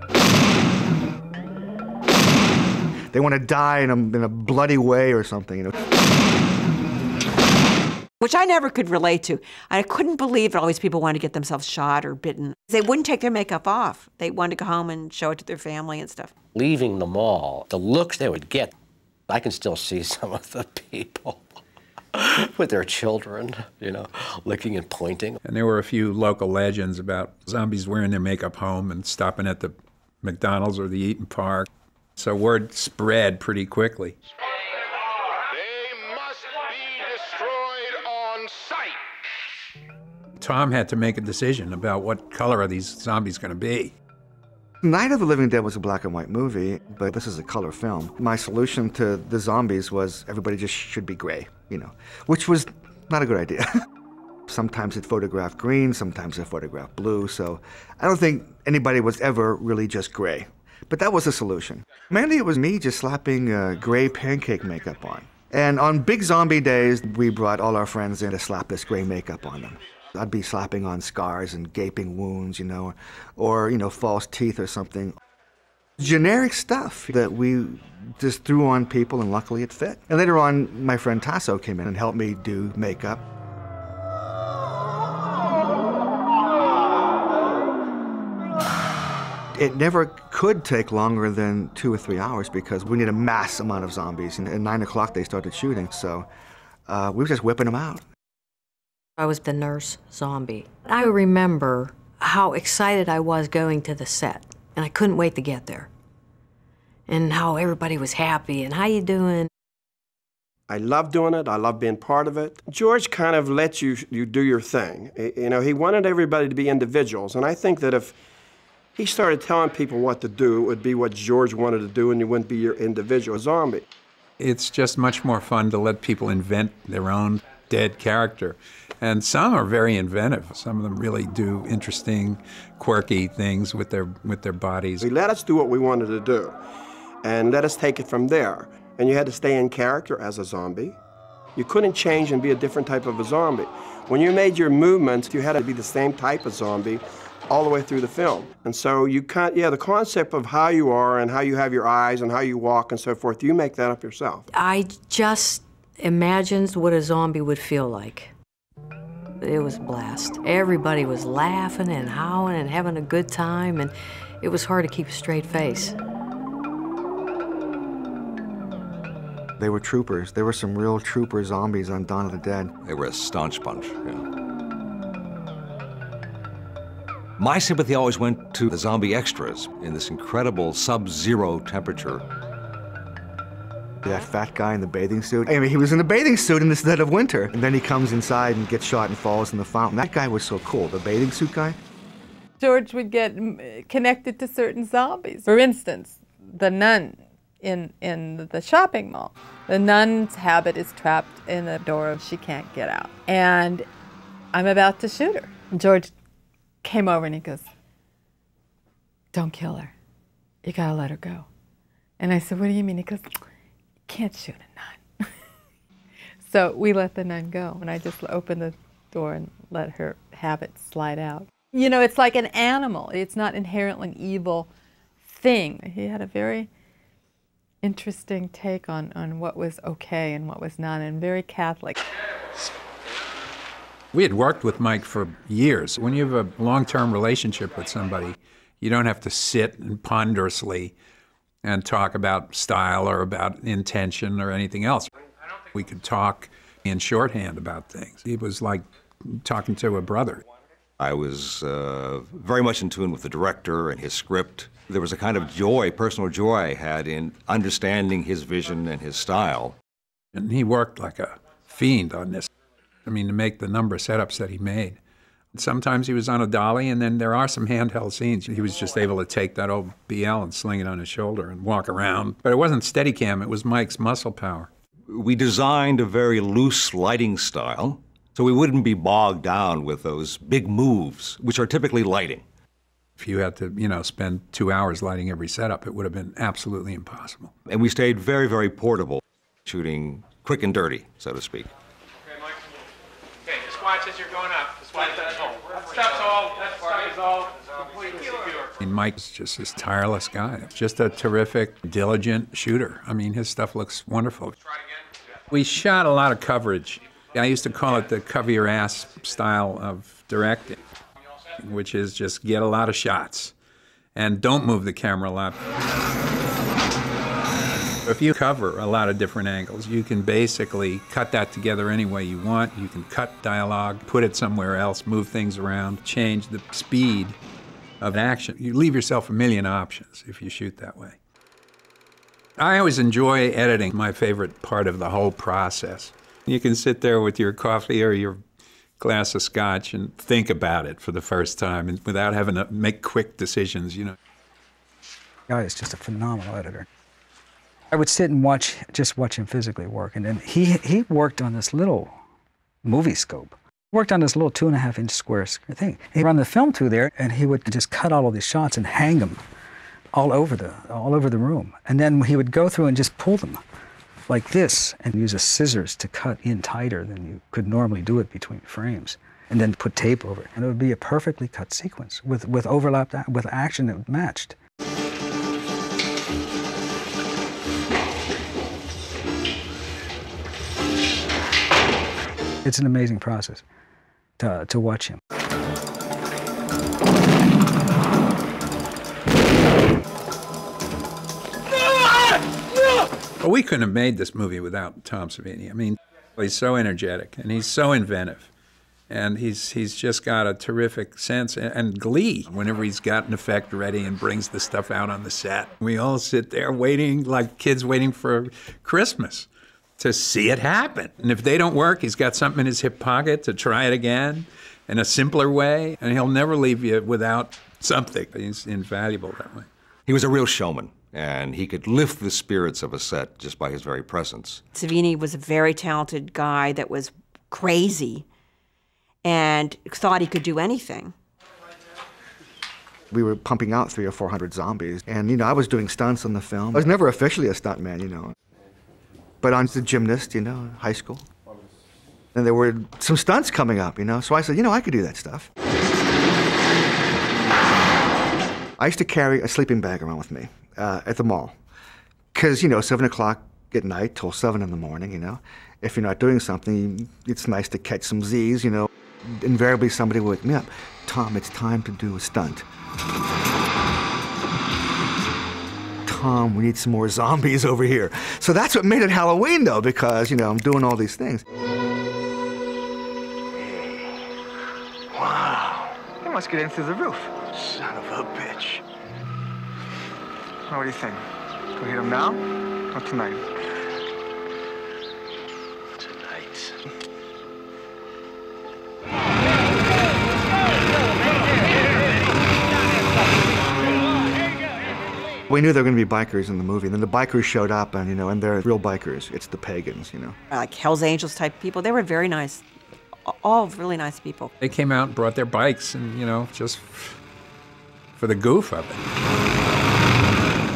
They want to die in a bloody way or something, you know. Which I never could relate to. I couldn't believe that all these people wanted to get themselves shot or bitten. They wouldn't take their makeup off. They wanted to go home and show it to their family and stuff. Leaving the mall, the looks they would get, I can still see some of the people with their children, you know, licking and pointing. And there were a few local legends about zombies wearing their makeup home and stopping at the McDonald's or the Eaton Park. So word spread pretty quickly. Tom had to make a decision about what color are these zombies going to be. Night of the Living Dead was a black and white movie, but this is a color film. My solution to the zombies was everybody just should be gray, you know, which was not a good idea. Sometimes it photographed green, sometimes it photographed blue, so I don't think anybody was ever really just gray. But that was the solution. Mainly it was me just slapping gray pancake makeup on. And on big zombie days, we brought all our friends in to slap this gray makeup on them. I'd be slapping on scars and gaping wounds, you know, or, you know, false teeth or something. Generic stuff that we just threw on people, and luckily it fit. And later on, my friend Tasso came in and helped me do makeup. It never could take longer than 2 or 3 hours because we need a mass amount of zombies. And at 9 o'clock, they started shooting, so we were just whipping them out. I was the nurse zombie. I remember how excited I was going to the set, and I couldn't wait to get there. And how everybody was happy, and how you doing? I love doing it. I love being part of it. George kind of lets you do your thing. You know, he wanted everybody to be individuals, and I think that if he started telling people what to do, it would be what George wanted to do, and you wouldn't be your individual zombie. It's just much more fun to let people invent their own dead character. And some are very inventive. Some of them really do interesting, quirky things with their bodies. He let us do what we wanted to do, and let us take it from there. And you had to stay in character as a zombie. You couldn't change and be a different type of a zombie. When you made your movements, you had to be the same type of zombie all the way through the film. And so you can't, the concept of how you are and how you have your eyes and how you walk and so forth, you make that up yourself. I just imagined what a zombie would feel like. It was a blast. Everybody was laughing and howling and having a good time, and it was hard to keep a straight face. They were troopers. There were some real trooper zombies on Dawn of the Dead. They were a staunch bunch, yeah. My sympathy always went to the zombie extras in this incredible sub-zero temperature. That fat guy in the bathing suit. I mean, he was in a bathing suit in the dead of winter. And then he comes inside and gets shot and falls in the fountain. That guy was so cool, the bathing suit guy. George would get connected to certain zombies. For instance, the nun in the shopping mall. The nun's habit is trapped in a door. She can't get out. And I'm about to shoot her. And George came over and he goes, don't kill her. You gotta let her go. And I said, what do you mean? He goes, you can't shoot a nun. So we let the nun go, and I just opened the door and let her have it slide out. You know, it's like an animal. It's not inherently an evil thing. He had a very interesting take on what was okay and what was not, and very Catholic. We had worked with Mike for years. When you have a long-term relationship with somebody, you don't have to sit and ponderously and talk about style or about intention or anything else. We could talk in shorthand about things. It was like talking to a brother. I was very much in tune with the director and his script. There was a kind of joy, personal joy I had in understanding his vision and his style. And he worked like a fiend on this. I mean, to make the number of setups that he made. Sometimes he was on a dolly, and then there are some handheld scenes. He was just able to take that old BL and sling it on his shoulder and walk around. But it wasn't Steadicam, it was Mike's muscle power. We designed a very loose lighting style, so we wouldn't be bogged down with those big moves, which are typically lighting. If you had to, you know, spend 2 hours lighting every setup, it would have been absolutely impossible. And we stayed very, very portable, shooting quick and dirty, so to speak. Okay, Mike. Okay, just watch as you're going up. Just watch that. That stuff is all completely secure. I mean, Mike's just this tireless guy. Just a terrific, diligent shooter. I mean, his stuff looks wonderful. We shot a lot of coverage. I used to call it the cover your ass style of directing, which is just get a lot of shots and don't move the camera a lot. If you cover a lot of different angles, you can basically cut that together any way you want. You can cut dialogue, put it somewhere else, move things around, change the speed of action. You leave yourself a million options if you shoot that way. I always enjoy editing, my favorite part of the whole process. You can sit there with your coffee or your glass of scotch and think about it for the first time and without having to make quick decisions, you know. Guy is just a phenomenal editor. I would sit and just watch him physically work, and then he worked on this little movie scope. Worked on this little 2.5-inch square thing. He'd run the film through there, and he would just cut all of these shots and hang them all over the room. And then he would go through and just pull them like this and use a scissors to cut in tighter than you could normally do it between frames, and then put tape over it. And it would be a perfectly cut sequence with overlap, with action that matched. It's an amazing process to watch him. Well, we couldn't have made this movie without Tom Savini. I mean, he's so energetic and he's so inventive. And he's just got a terrific sense and glee whenever he's got an effect ready and brings the stuff out on the set. We all sit there waiting like kids waiting for Christmas to see it happen. And if they don't work, he's got something in his hip pocket to try it again in a simpler way, and he'll never leave you without something. He's invaluable that way. He was a real showman, and he could lift the spirits of a set just by his very presence. Savini was a very talented guy that was crazy and thought he could do anything. We were pumping out 300 or 400 zombies, and, you know, I was doing stunts on the film. I was never officially a stuntman, you know. But I was a gymnast, you know, in high school. And there were some stunts coming up, you know, so I said, you know, I could do that stuff. I used to carry a sleeping bag around with me at the mall. Because, you know, 7 o'clock at night till 7 in the morning, you know. If you're not doing something, it's nice to catch some Z's, you know. Invariably, somebody would wake me up. Tom, it's time to do a stunt. Tom, we need some more zombies over here. So that's what made it Halloween, though, because, you know, I'm doing all these things. Wow. They must get in through the roof. Son of a bitch. What do you think? Go hit him now or tonight? Tonight. We knew there were going to be bikers in the movie, and then the bikers showed up, and, you know, and they're real bikers. It's the pagans, you know. Like Hell's Angels type people. They were very nice, all really nice people. They came out and brought their bikes and, you know, just for the goof of it.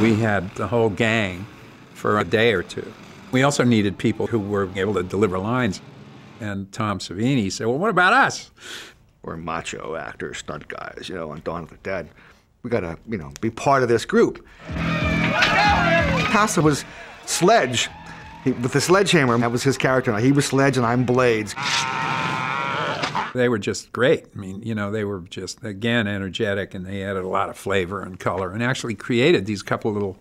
We had the whole gang for a day or two. We also needed people who were able to deliver lines. And Tom Savini said, well, what about us? We're macho actors, stunt guys, on Dawn of the Dead. We gotta, be part of this group. Casa was Sledge. With the sledgehammer, that was his character. He was Sledge and I'm Blades. They were just great. I mean, they were just, again, energetic, and they added a lot of flavor and color and actually created these couple little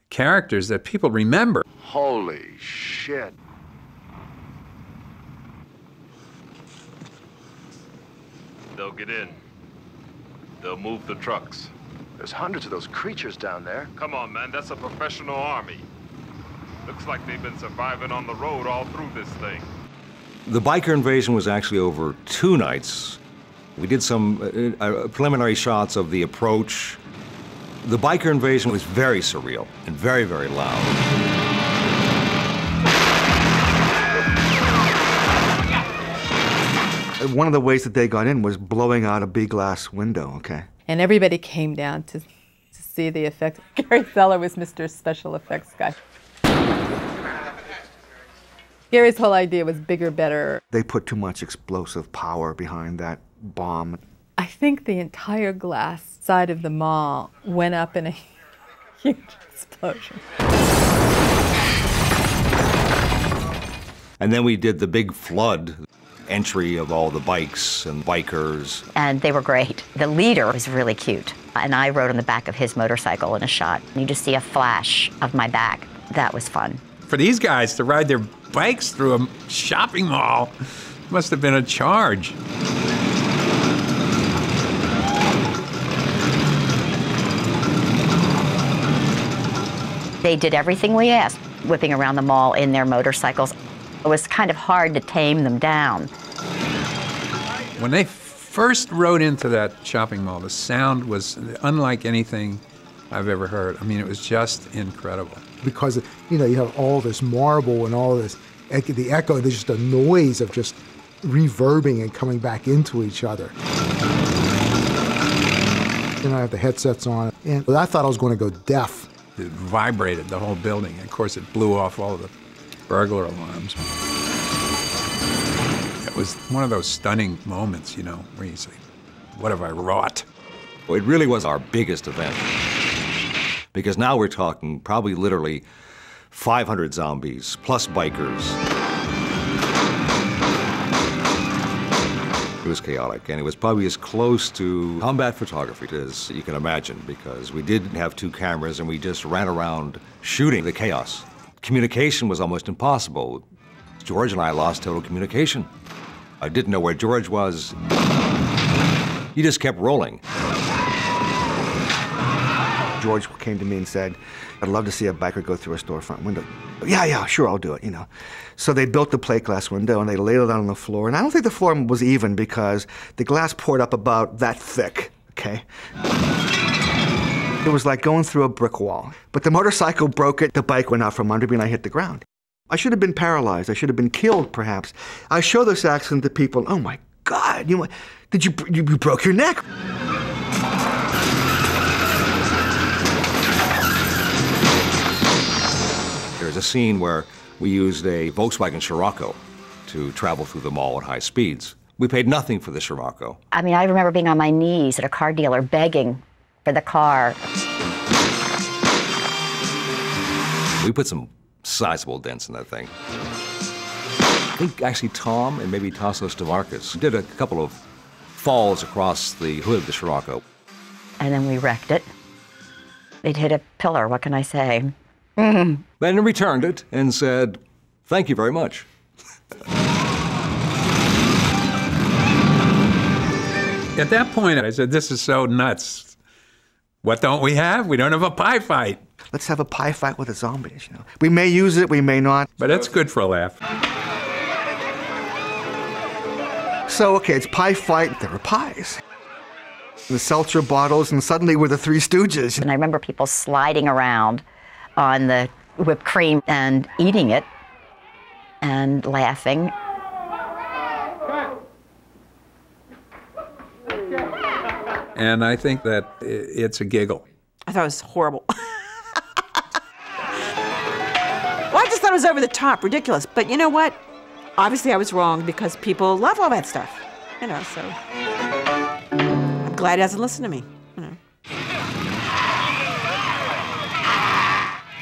characters that people remember. Holy shit. They'll get in. They'll move the trucks. There's hundreds of those creatures down there. Come on, man, that's a professional army. Looks like they've been surviving on the road all through this thing. The biker invasion was actually over 2 nights. We did some preliminary shots of the approach. The biker invasion was very surreal and very, very loud. One of the ways that they got in was blowing out a big glass window, okay? And everybody came down to see the effects. Gary Feller was Mr. Special Effects guy. Gary's whole idea was bigger, better. They put too much explosive power behind that bomb. I think the entire glass side of the mall went up in a huge explosion. And then we did the big flood entry of all the bikes and bikers. And they were great. The leader was really cute. And I rode on the back of his motorcycle in a shot. You just see a flash of my back. That was fun. For these guys to ride their bikes through a shopping mall must have been a charge. They did everything we asked, whipping around the mall in their motorcycles. It was kind of hard to tame them down. When they first rode into that shopping mall, the sound was unlike anything I've ever heard. I mean, it was just incredible. Because, you have all this marble and all this, the echo, there's just a noise of just reverbing and coming back into each other. And I have the headsets on, and I thought I was going to go deaf. It vibrated the whole building. Of course, it blew off all of the burglar alarms. It was one of those stunning moments, where you say, what have I wrought? Well, it really was our biggest event. Because now we're talking probably literally 500 zombies, plus bikers. It was chaotic, and it was probably as close to combat photography as you can imagine, because we did have 2 cameras and we just ran around shooting the chaos. Communication was almost impossible. George and I lost total communication. I didn't know where George was. He just kept rolling. George came to me and said, I'd love to see a biker go through a storefront window. Yeah, sure, I'll do it, So they built the plate glass window and they laid it out on the floor. And I don't think the floor was even because the glass poured up about that thick, okay? It was like going through a brick wall. But the motorcycle broke it, the bike went out from under me and I hit the ground. I should have been paralyzed. I should have been killed, perhaps. I show this accident to people, oh my God, you broke your neck. There's a scene where we used a Volkswagen Scirocco to travel through the mall at high speeds. We paid nothing for the Scirocco. I mean, I remember being on my knees at a car dealer begging for the car. We put some sizable dents in that thing. I think actually Tom and maybe Tassos DeMarcus did a couple of falls across the hood of the Scirocco. And then we wrecked it. It hit a pillar, what can I say? Then returned it and said, thank you very much. At that point, I said, this is so nuts. What don't we have? We don't have a pie fight. Let's have a pie fight with the zombies, We may use it, we may not. But it's good for a laugh. So, okay, it's pie fight. There were pies. The seltzer bottles, and suddenly we're the Three Stooges. And I remember people sliding around on the whipped cream and eating it and laughing. And I think that it's a giggle. I thought it was horrible. Well, I just thought it was over the top, ridiculous. But you know what? Obviously, I was wrong because people love all that stuff. You know, so I'm glad he doesn't listen to me. You know.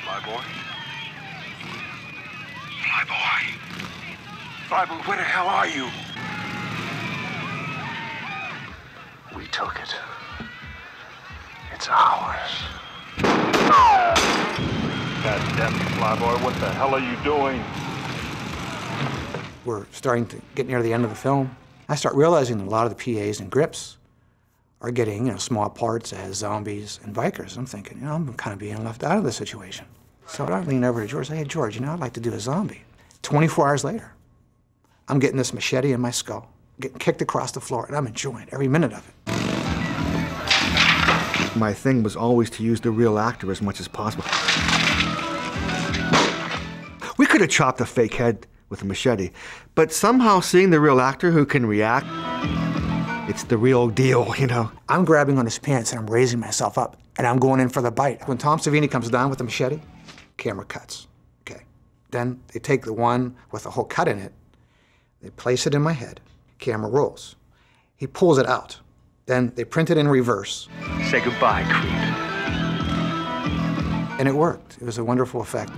Fly boy. Fly boy. Fly boy, where the hell are you? We took it. It's ours. God damn it, Flyboy, what the hell are you doing? We're starting to get near the end of the film. I start realizing that a lot of the PAs and grips are getting, you know, small parts as zombies and bikers. I'm thinking, you know, I'm kind of being left out of the situation. So I lean over to George and say, hey, George, you know, I'd like to do a zombie. 24 hours later, I'm getting this machete in my skull, getting kicked across the floor, and I'm enjoying every minute of it. My thing was always to use the real actor as much as possible. We could have chopped a fake head with a machete, but somehow seeing the real actor who can react, it's the real deal, you know. I'm grabbing on his pants and I'm raising myself up and I'm going in for the bite. When Tom Savini comes down with the machete, camera cuts, okay. Then they take the one with the whole cut in it, they place it in my head, camera rolls. He pulls it out. Then they print it in reverse. Say goodbye, Creed. And it worked. It was a wonderful effect.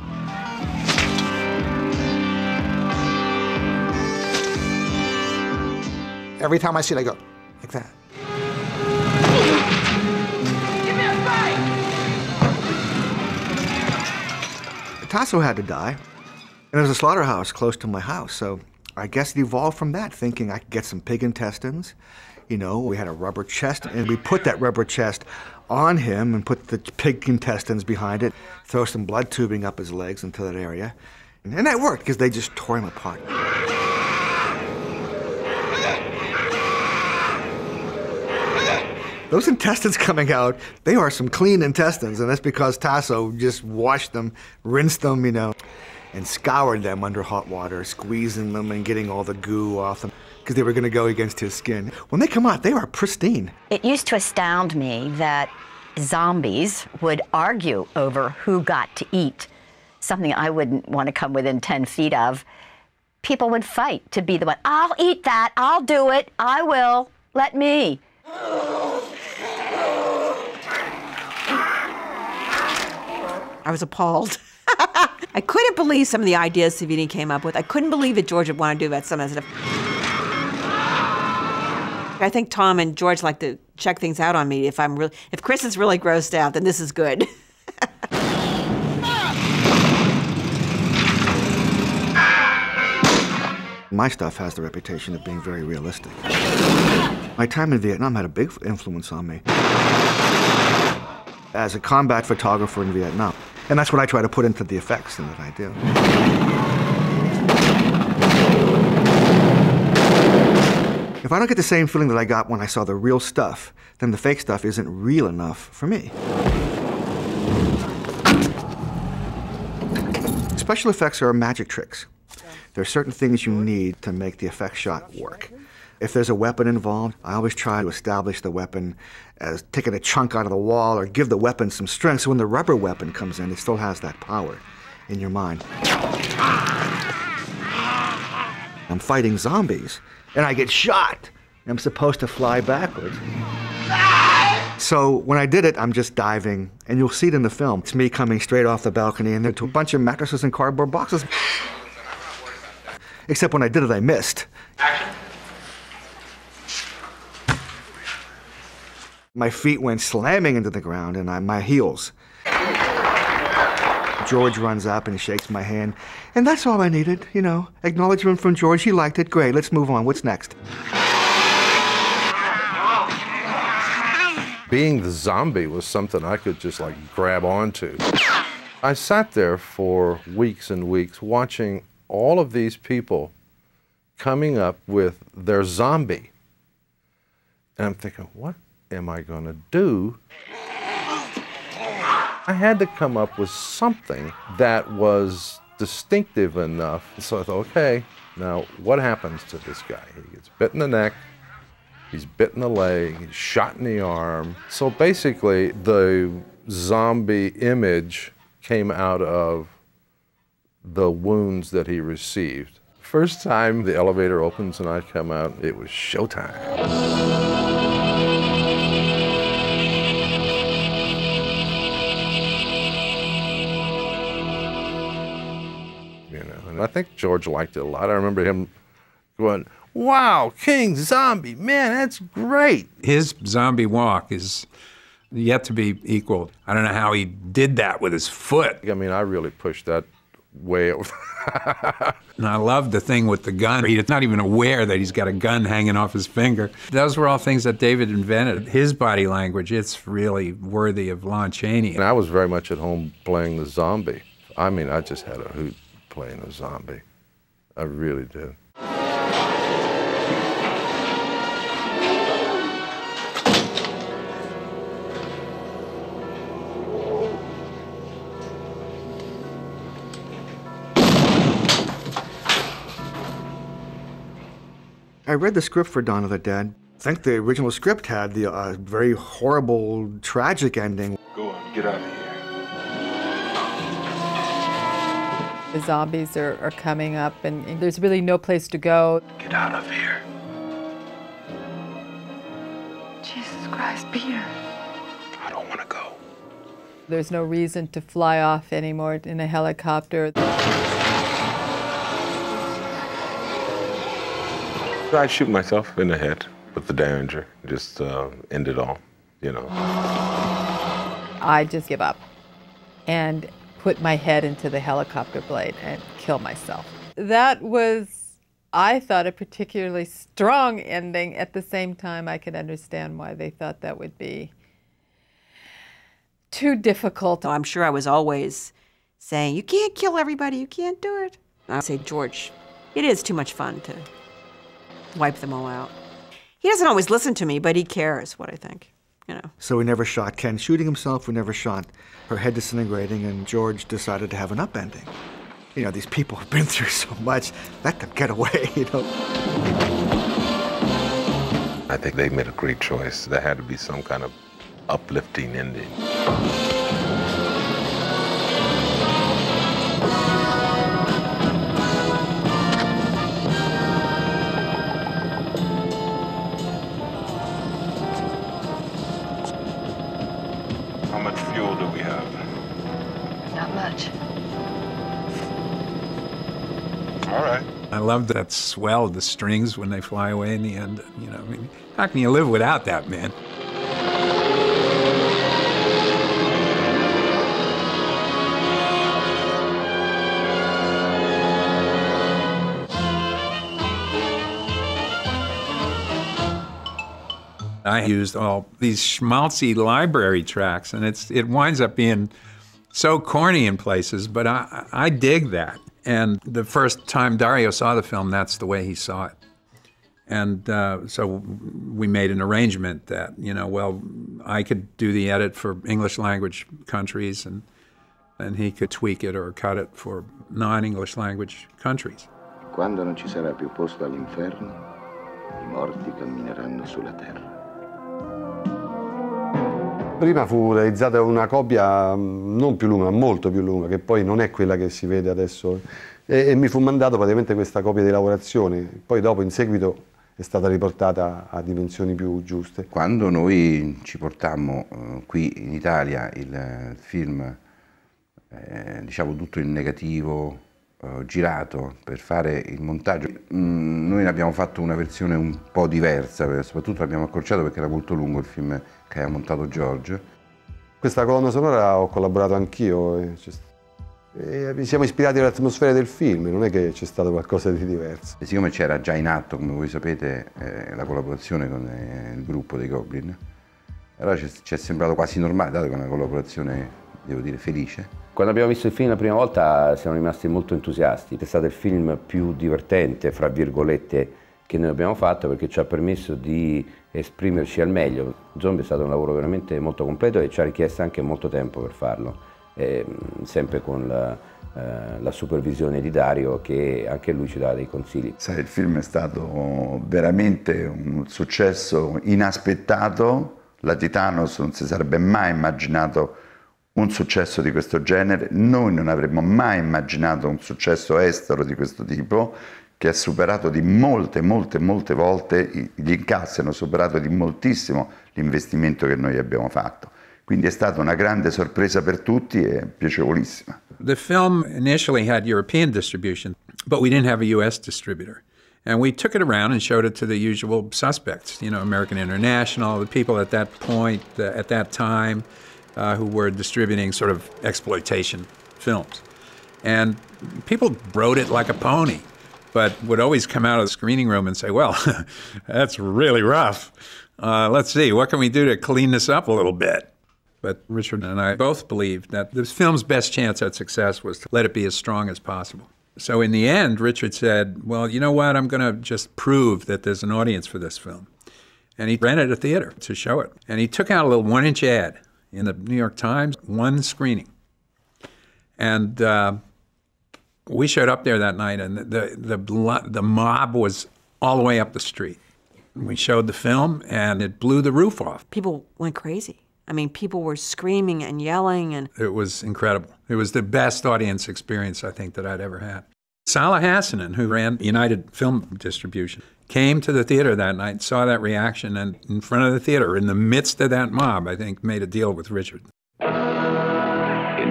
Every time I see it, I go, like that. Give me a fight! Tasso had to die, and there was a slaughterhouse close to my house, so I guess it evolved from that, thinking I could get some pig intestines. You know, we had a rubber chest, and we put that rubber chest on him and put the pig intestines behind it, throw some blood tubing up his legs into that area. And that worked, because they just tore him apart. Those intestines coming out, they are some clean intestines, and that's because Tasso just washed them, rinsed them, you know, and scoured them under hot water, squeezing them and getting all the goo off them, because they were going to go against his skin. When they come out, they are pristine. It used to astound me that zombies would argue over who got to eat, something I wouldn't want to come within 10 feet of. People would fight to be the one, I'll eat that, I'll do it, I will, let me. I was appalled. I couldn't believe some of the ideas Savini came up with. I couldn't believe that George would want to do that. Some of that stuff. I think Tom and George like to check things out on me. If Chris is really grossed out, then this is good. My stuff has the reputation of being very realistic. My time in Vietnam had a big influence on me as a combat photographer in Vietnam. And that's what I try to put into the effects that I do. If I don't get the same feeling that I got when I saw the real stuff, then the fake stuff isn't real enough for me. Special effects are magic tricks. There are certain things you need to make the effect shot work. If there's a weapon involved, I always try to establish the weapon as taking a chunk out of the wall or give the weapon some strength, so when the rubber weapon comes in, it still has that power in your mind. I'm fighting zombies, and I get shot. I'm supposed to fly backwards. So when I did it, I'm just diving, and you'll see it in the film. It's me coming straight off the balcony and into a bunch of mattresses and cardboard boxes. Except when I did it, I missed. Action. My feet went slamming into the ground, and my heels. George runs up and shakes my hand, and that's all I needed, you know. Acknowledgement from George, he liked it, great, let's move on, what's next? Being the zombie was something I could just like grab onto. I sat there for weeks and weeks watching all of these people coming up with their zombie. And I'm thinking, what am I going to do? I had to come up with something that was distinctive enough. So I thought, okay, now what happens to this guy? He gets bit in the neck, He's bit in the leg, he's shot in the arm. So basically, the zombie image came out of the wounds that he received. First time the elevator opens and I come out, it was showtime. I think George liked it a lot. I remember him going, "Wow, King Zombie, man, that's great." His zombie walk is yet to be equaled. I don't know how he did that with his foot. I mean, I really pushed that way over. And I love the thing with the gun. He's not even aware that he's got a gun hanging off his finger. Those were all things that David invented. His body language, it's really worthy of Lon Chaney. And I was very much at home playing the zombie. I mean, I just had a hoot playing a zombie. I really did. I read the script for Dawn of the Dead. I think the original script had the very horrible, tragic ending. Go on, get out of here. The zombies are coming up, and there's really no place to go. Get out of here. Jesus Christ, Peter. I don't want to go. There's no reason to fly off anymore in a helicopter. I'd shoot myself in the head with the Derringer, just end it all, you know. I just give up and put my head into the helicopter blade and kill myself. That was, I thought, a particularly strong ending. At the same time, I could understand why they thought that would be too difficult. I'm sure I was always saying, "You can't kill everybody, you can't do it." I say, "George, it is too much fun to wipe them all out." He doesn't always listen to me, but he cares what I think, you know. So we never shot Ken shooting himself, we never shot her head disintegrating, and George decided to have an upending. You know, these people have been through so much, let them get away, you know. I think they made a great choice. There had to be some kind of uplifting ending. How much fuel do we have? Not much. All right. I love that swell, the strings when they fly away in the end. You know, I mean, how can you live without that, man? I used all these schmaltzy library tracks, and it winds up being so corny in places, but I dig that. And the first time Dario saw the film, that's the way he saw it. And so we made an arrangement that, you know, well, I could do the edit for English language countries, and he could tweak it or cut it for non-English language countries. Quando non ci sarà più posto all'inferno, i morti cammineranno sulla terra. Prima fu realizzata una copia non più lunga, molto più lunga, che poi non è quella che si vede adesso, e mi fu mandato praticamente questa copia di lavorazione. Poi dopo, in seguito, è stata riportata a dimensioni più giuste. Quando noi ci portammo qui in Italia il film, diciamo tutto in negativo, girato per fare il montaggio, noi ne abbiamo fatto una versione un po' diversa, soprattutto l'abbiamo accorciato perché era molto lungo il film che aveva montato George. Questa colonna sonora ho collaborato anch'io e siamo ispirati all'atmosfera del film, non è che c'è stato qualcosa di diverso. E siccome c'era già in atto, come voi sapete, la collaborazione con il gruppo dei Goblin, allora ci è sembrato quasi normale, dato che è una collaborazione, devo dire, felice. Quando abbiamo visto il film la prima volta siamo rimasti molto entusiasti. È stato il film più divertente, fra virgolette, che noi abbiamo fatto, perché ci ha permesso di esprimerci al meglio. Zombie è stato un lavoro veramente molto completo e ci ha richiesto anche molto tempo per farlo. sempre con la supervisione di Dario, che anche lui ci dà dei consigli. Sai, il film è stato veramente un successo inaspettato. La Titanos non si sarebbe mai immaginato un successo di questo genere, noi non avremmo mai immaginato un successo estero di questo tipo, che ha superato di molte volte, gli incassi hanno superato di moltissimo l'investimento che noi abbiamo fatto. Quindi è stata una grande sorpresa per tutti e piacevolissima. The film initially had European distribution, but we didn't have a US distributor. And we took it around and showed it to the usual suspects, American International, the people at that point, at that time, who were distributing sort of exploitation films. And people wrote it like a pony, but would always come out of the screening room and say, well, that's really rough. Let's see, what can we do to clean this up a little bit? But Richard and I both believed that this film's best chance at success was to let it be as strong as possible. So in the end, Richard said, well, you know what, I'm going to just prove that there's an audience for this film. And he rented a theater to show it. And he took out a little 1-inch ad in the New York Times, one screening. And we showed up there that night, and the mob was all the way up the street. We showed the film, and it blew the roof off. People went crazy. I mean, people were screaming and yelling. And it was incredible. It was the best audience experience, I think, that I'd ever had. Salah Hassanen, who ran United Film Distribution, came to the theater that night, saw that reaction, and in front of the theater, in the midst of that mob, I think, made a deal with Richard. In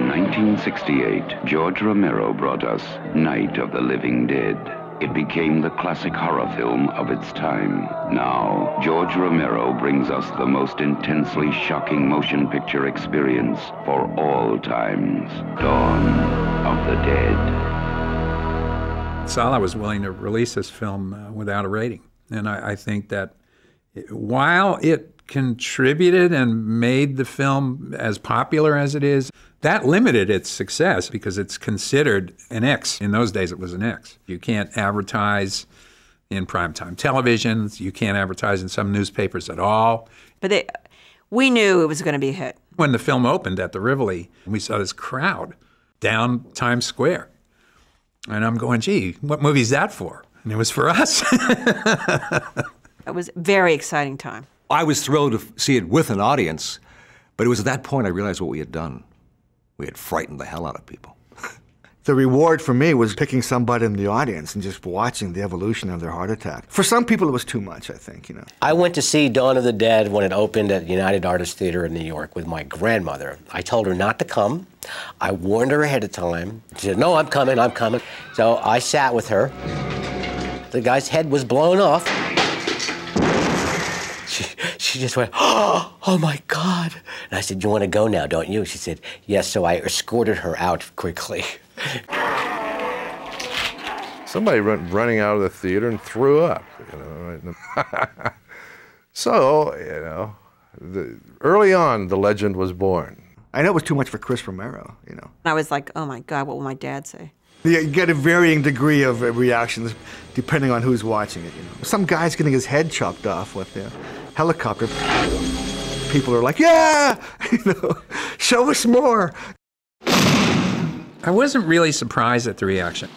1968, George Romero brought us Night of the Living Dead. It became the classic horror film of its time. Now, George Romero brings us the most intensely shocking motion picture experience for all times. Dawn of the Dead. Salah was willing to release this film without a rating. And I think that while it contributed and made the film as popular as it is, that limited its success because it's considered an X. In those days, it was an X. You can't advertise in primetime television. You can't advertise in some newspapers at all. But we knew it was going to be a hit. When the film opened at the Rivoli, we saw this crowd down Times Square. And I'm going, gee, what movie's that for? And it was for us. It was a very exciting time. I was thrilled to see it with an audience, but it was at that point I realized what we had done. We had frightened the hell out of people. The reward for me was picking somebody in the audience and just watching the evolution of their heart attack. For some people, it was too much, I think, I went to see Dawn of the Dead when it opened at United Artists Theater in New York with my grandmother. I told her not to come. I warned her ahead of time. She said, no, I'm coming. So I sat with her. The guy's head was blown off. She just went, oh my God. And I said, you want to go now, don't you? She said, yes. So I escorted her out quickly. Somebody running out of the theater and threw up, right? So, early on, the legend was born. I know it was too much for Chris Romero, I was like, oh my God, what will my dad say? You get a varying degree of reactions depending on who's watching it. Some guy's getting his head chopped off with the helicopter. People are like, yeah, show us more. I wasn't really surprised at the reaction.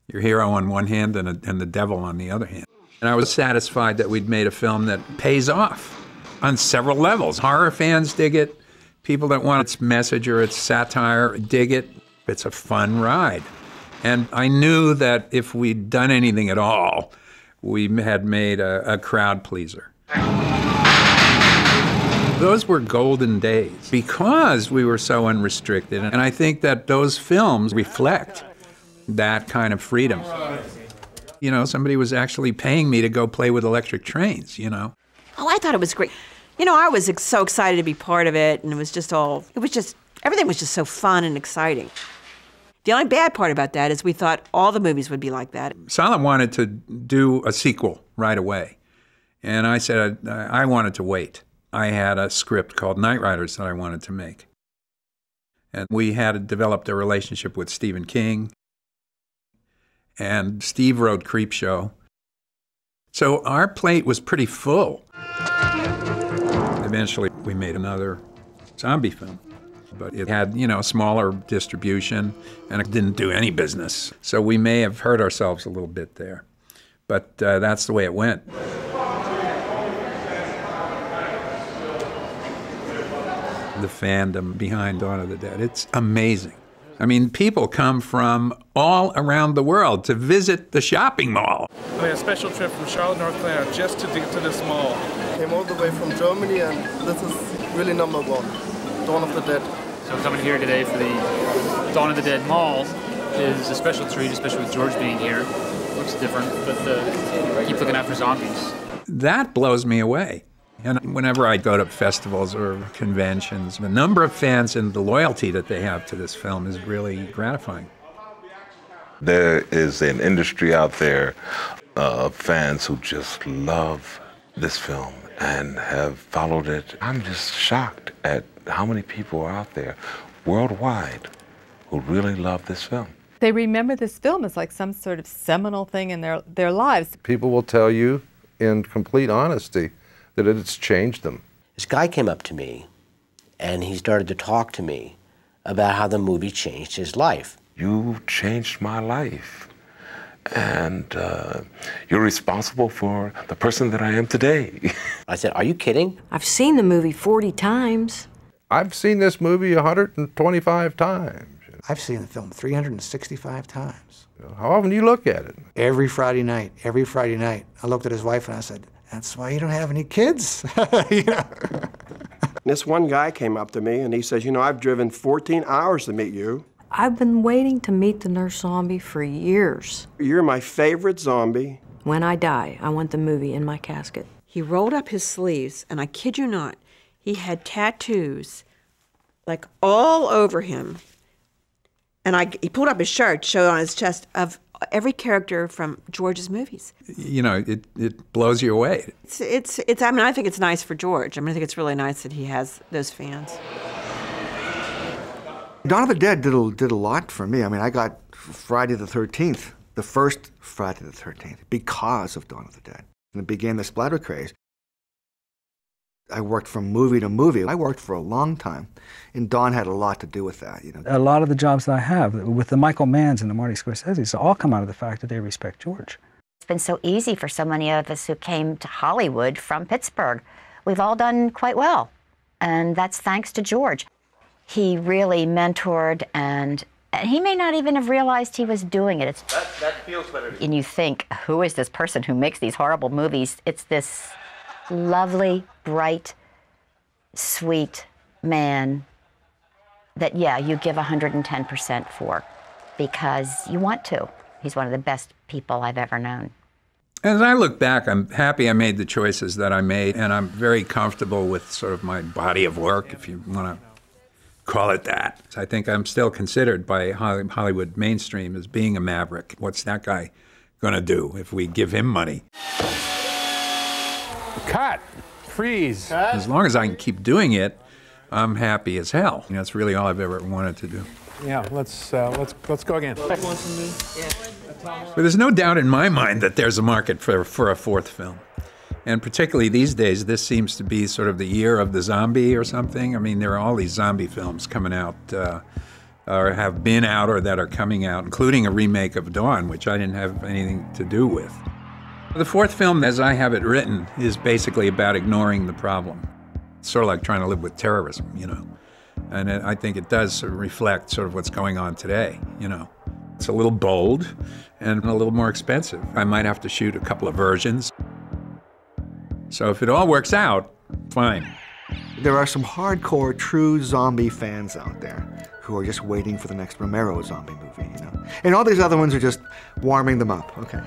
Your hero on one hand and the devil on the other hand. And I was satisfied that we'd made a film that pays off on several levels. Horror fans dig it. People that want its message or its satire dig it. It's a fun ride. And I knew that if we'd done anything at all, we had made a crowd pleaser. Those were golden days because we were so unrestricted. And I think that those films reflect that kind of freedom. Somebody was actually paying me to go play with electric trains, Oh, I thought it was great. I was so excited to be part of it, and everything was just so fun and exciting. The only bad part about that is we thought all the movies would be like that. Salah wanted to do a sequel right away. And I said I wanted to wait. I had a script called Night Riders that I wanted to make. And we had developed a relationship with Stephen King. And Steve wrote Creepshow. So our plate was pretty full. Eventually, we made another zombie film. But it had, you know, smaller distribution, and it didn't do any business. So we may have hurt ourselves a little bit there. But that's the way it went. The fandom behind Dawn of the Dead, it's amazing. I mean, people come from all around the world to visit the shopping mall. I made a special trip from Charlotte, North Carolina, just to get to this mall. Came all the way from Germany, and this is really #1, Dawn of the Dead. So coming here today for the Dawn of the Dead Mall is a special treat, especially with George being here. Looks different, but keep looking out for zombies. That blows me away. And whenever I go to festivals or conventions, the number of fans and the loyalty that they have to this film is really gratifying. There is an industry out there of fans who just love this film and have followed it. I'm just shocked at how many people are out there worldwide who really love this film. They remember this film as like some sort of seminal thing in their lives. People will tell you in complete honesty that it's changed them. This guy came up to me and he started to talk to me about how the movie changed his life. You changed my life, and you're responsible for the person that I am today. I said, are you kidding? I've seen the movie 40 times. I've seen this movie 125 times. I've seen the film 365 times. How often do you look at it? Every Friday night, every Friday night. I looked at his wife and I said, that's why you don't have any kids. You know? This one guy came up to me and he says, you know, I've driven 14 hours to meet you. I've been waiting to meet the nurse zombie for years. You're my favorite zombie. When I die, I want the movie in my casket. He rolled up his sleeves, and I kid you not, he had tattoos like all over him. And he pulled up his shirt, showed on his chest, of every character from George's movies. You know, it blows you away. I mean, I think it's nice for George. I mean, I think it's really nice that he has those fans. Dawn of the Dead did a lot for me. I mean, I got Friday the 13th, the first Friday the 13th, because of Dawn of the Dead. And it began the splatter craze. I worked from movie to movie. I worked for a long time, and Dawn had a lot to do with that. You know, a lot of the jobs that I have with the Michael Manns and the Marty Scorsese's all come out of the fact that they respect George. It's been so easy for so many of us who came to Hollywood from Pittsburgh. We've all done quite well, and that's thanks to George. He really mentored, and he may not even have realized he was doing it. That feels better. And you think, who is this person who makes these horrible movies? It's this lovely, bright, sweet man that, yeah, you give 110% for because you want to. He's one of the best people I've ever known. As I look back, I'm happy I made the choices that I made, and I'm very comfortable with sort of my body of work, if you want to call it that. I think I'm still considered by Hollywood mainstream as being a maverick. What's that guy going to do if we give him money? Cut. Freeze. Cut. As long as I can keep doing it, I'm happy as hell. You know, that's really all I've ever wanted to do. Yeah, let's go again. But there's no doubt in my mind that there's a market for a fourth film. And particularly these days, this seems to be sort of the year of the zombie or something. I mean, there are all these zombie films coming out, or have been out, or that are coming out, including a remake of Dawn, which I didn't have anything to do with. The fourth film, as I have it written, is basically about ignoring the problem. It's sort of like trying to live with terrorism, you know. And I think it does sort of reflect sort of what's going on today, you know. It's a little bold and a little more expensive. I might have to shoot a couple of versions. So if it all works out, fine. There are some hardcore, true zombie fans out there who are just waiting for the next Romero zombie movie, you know. And all these other ones are just warming them up, okay?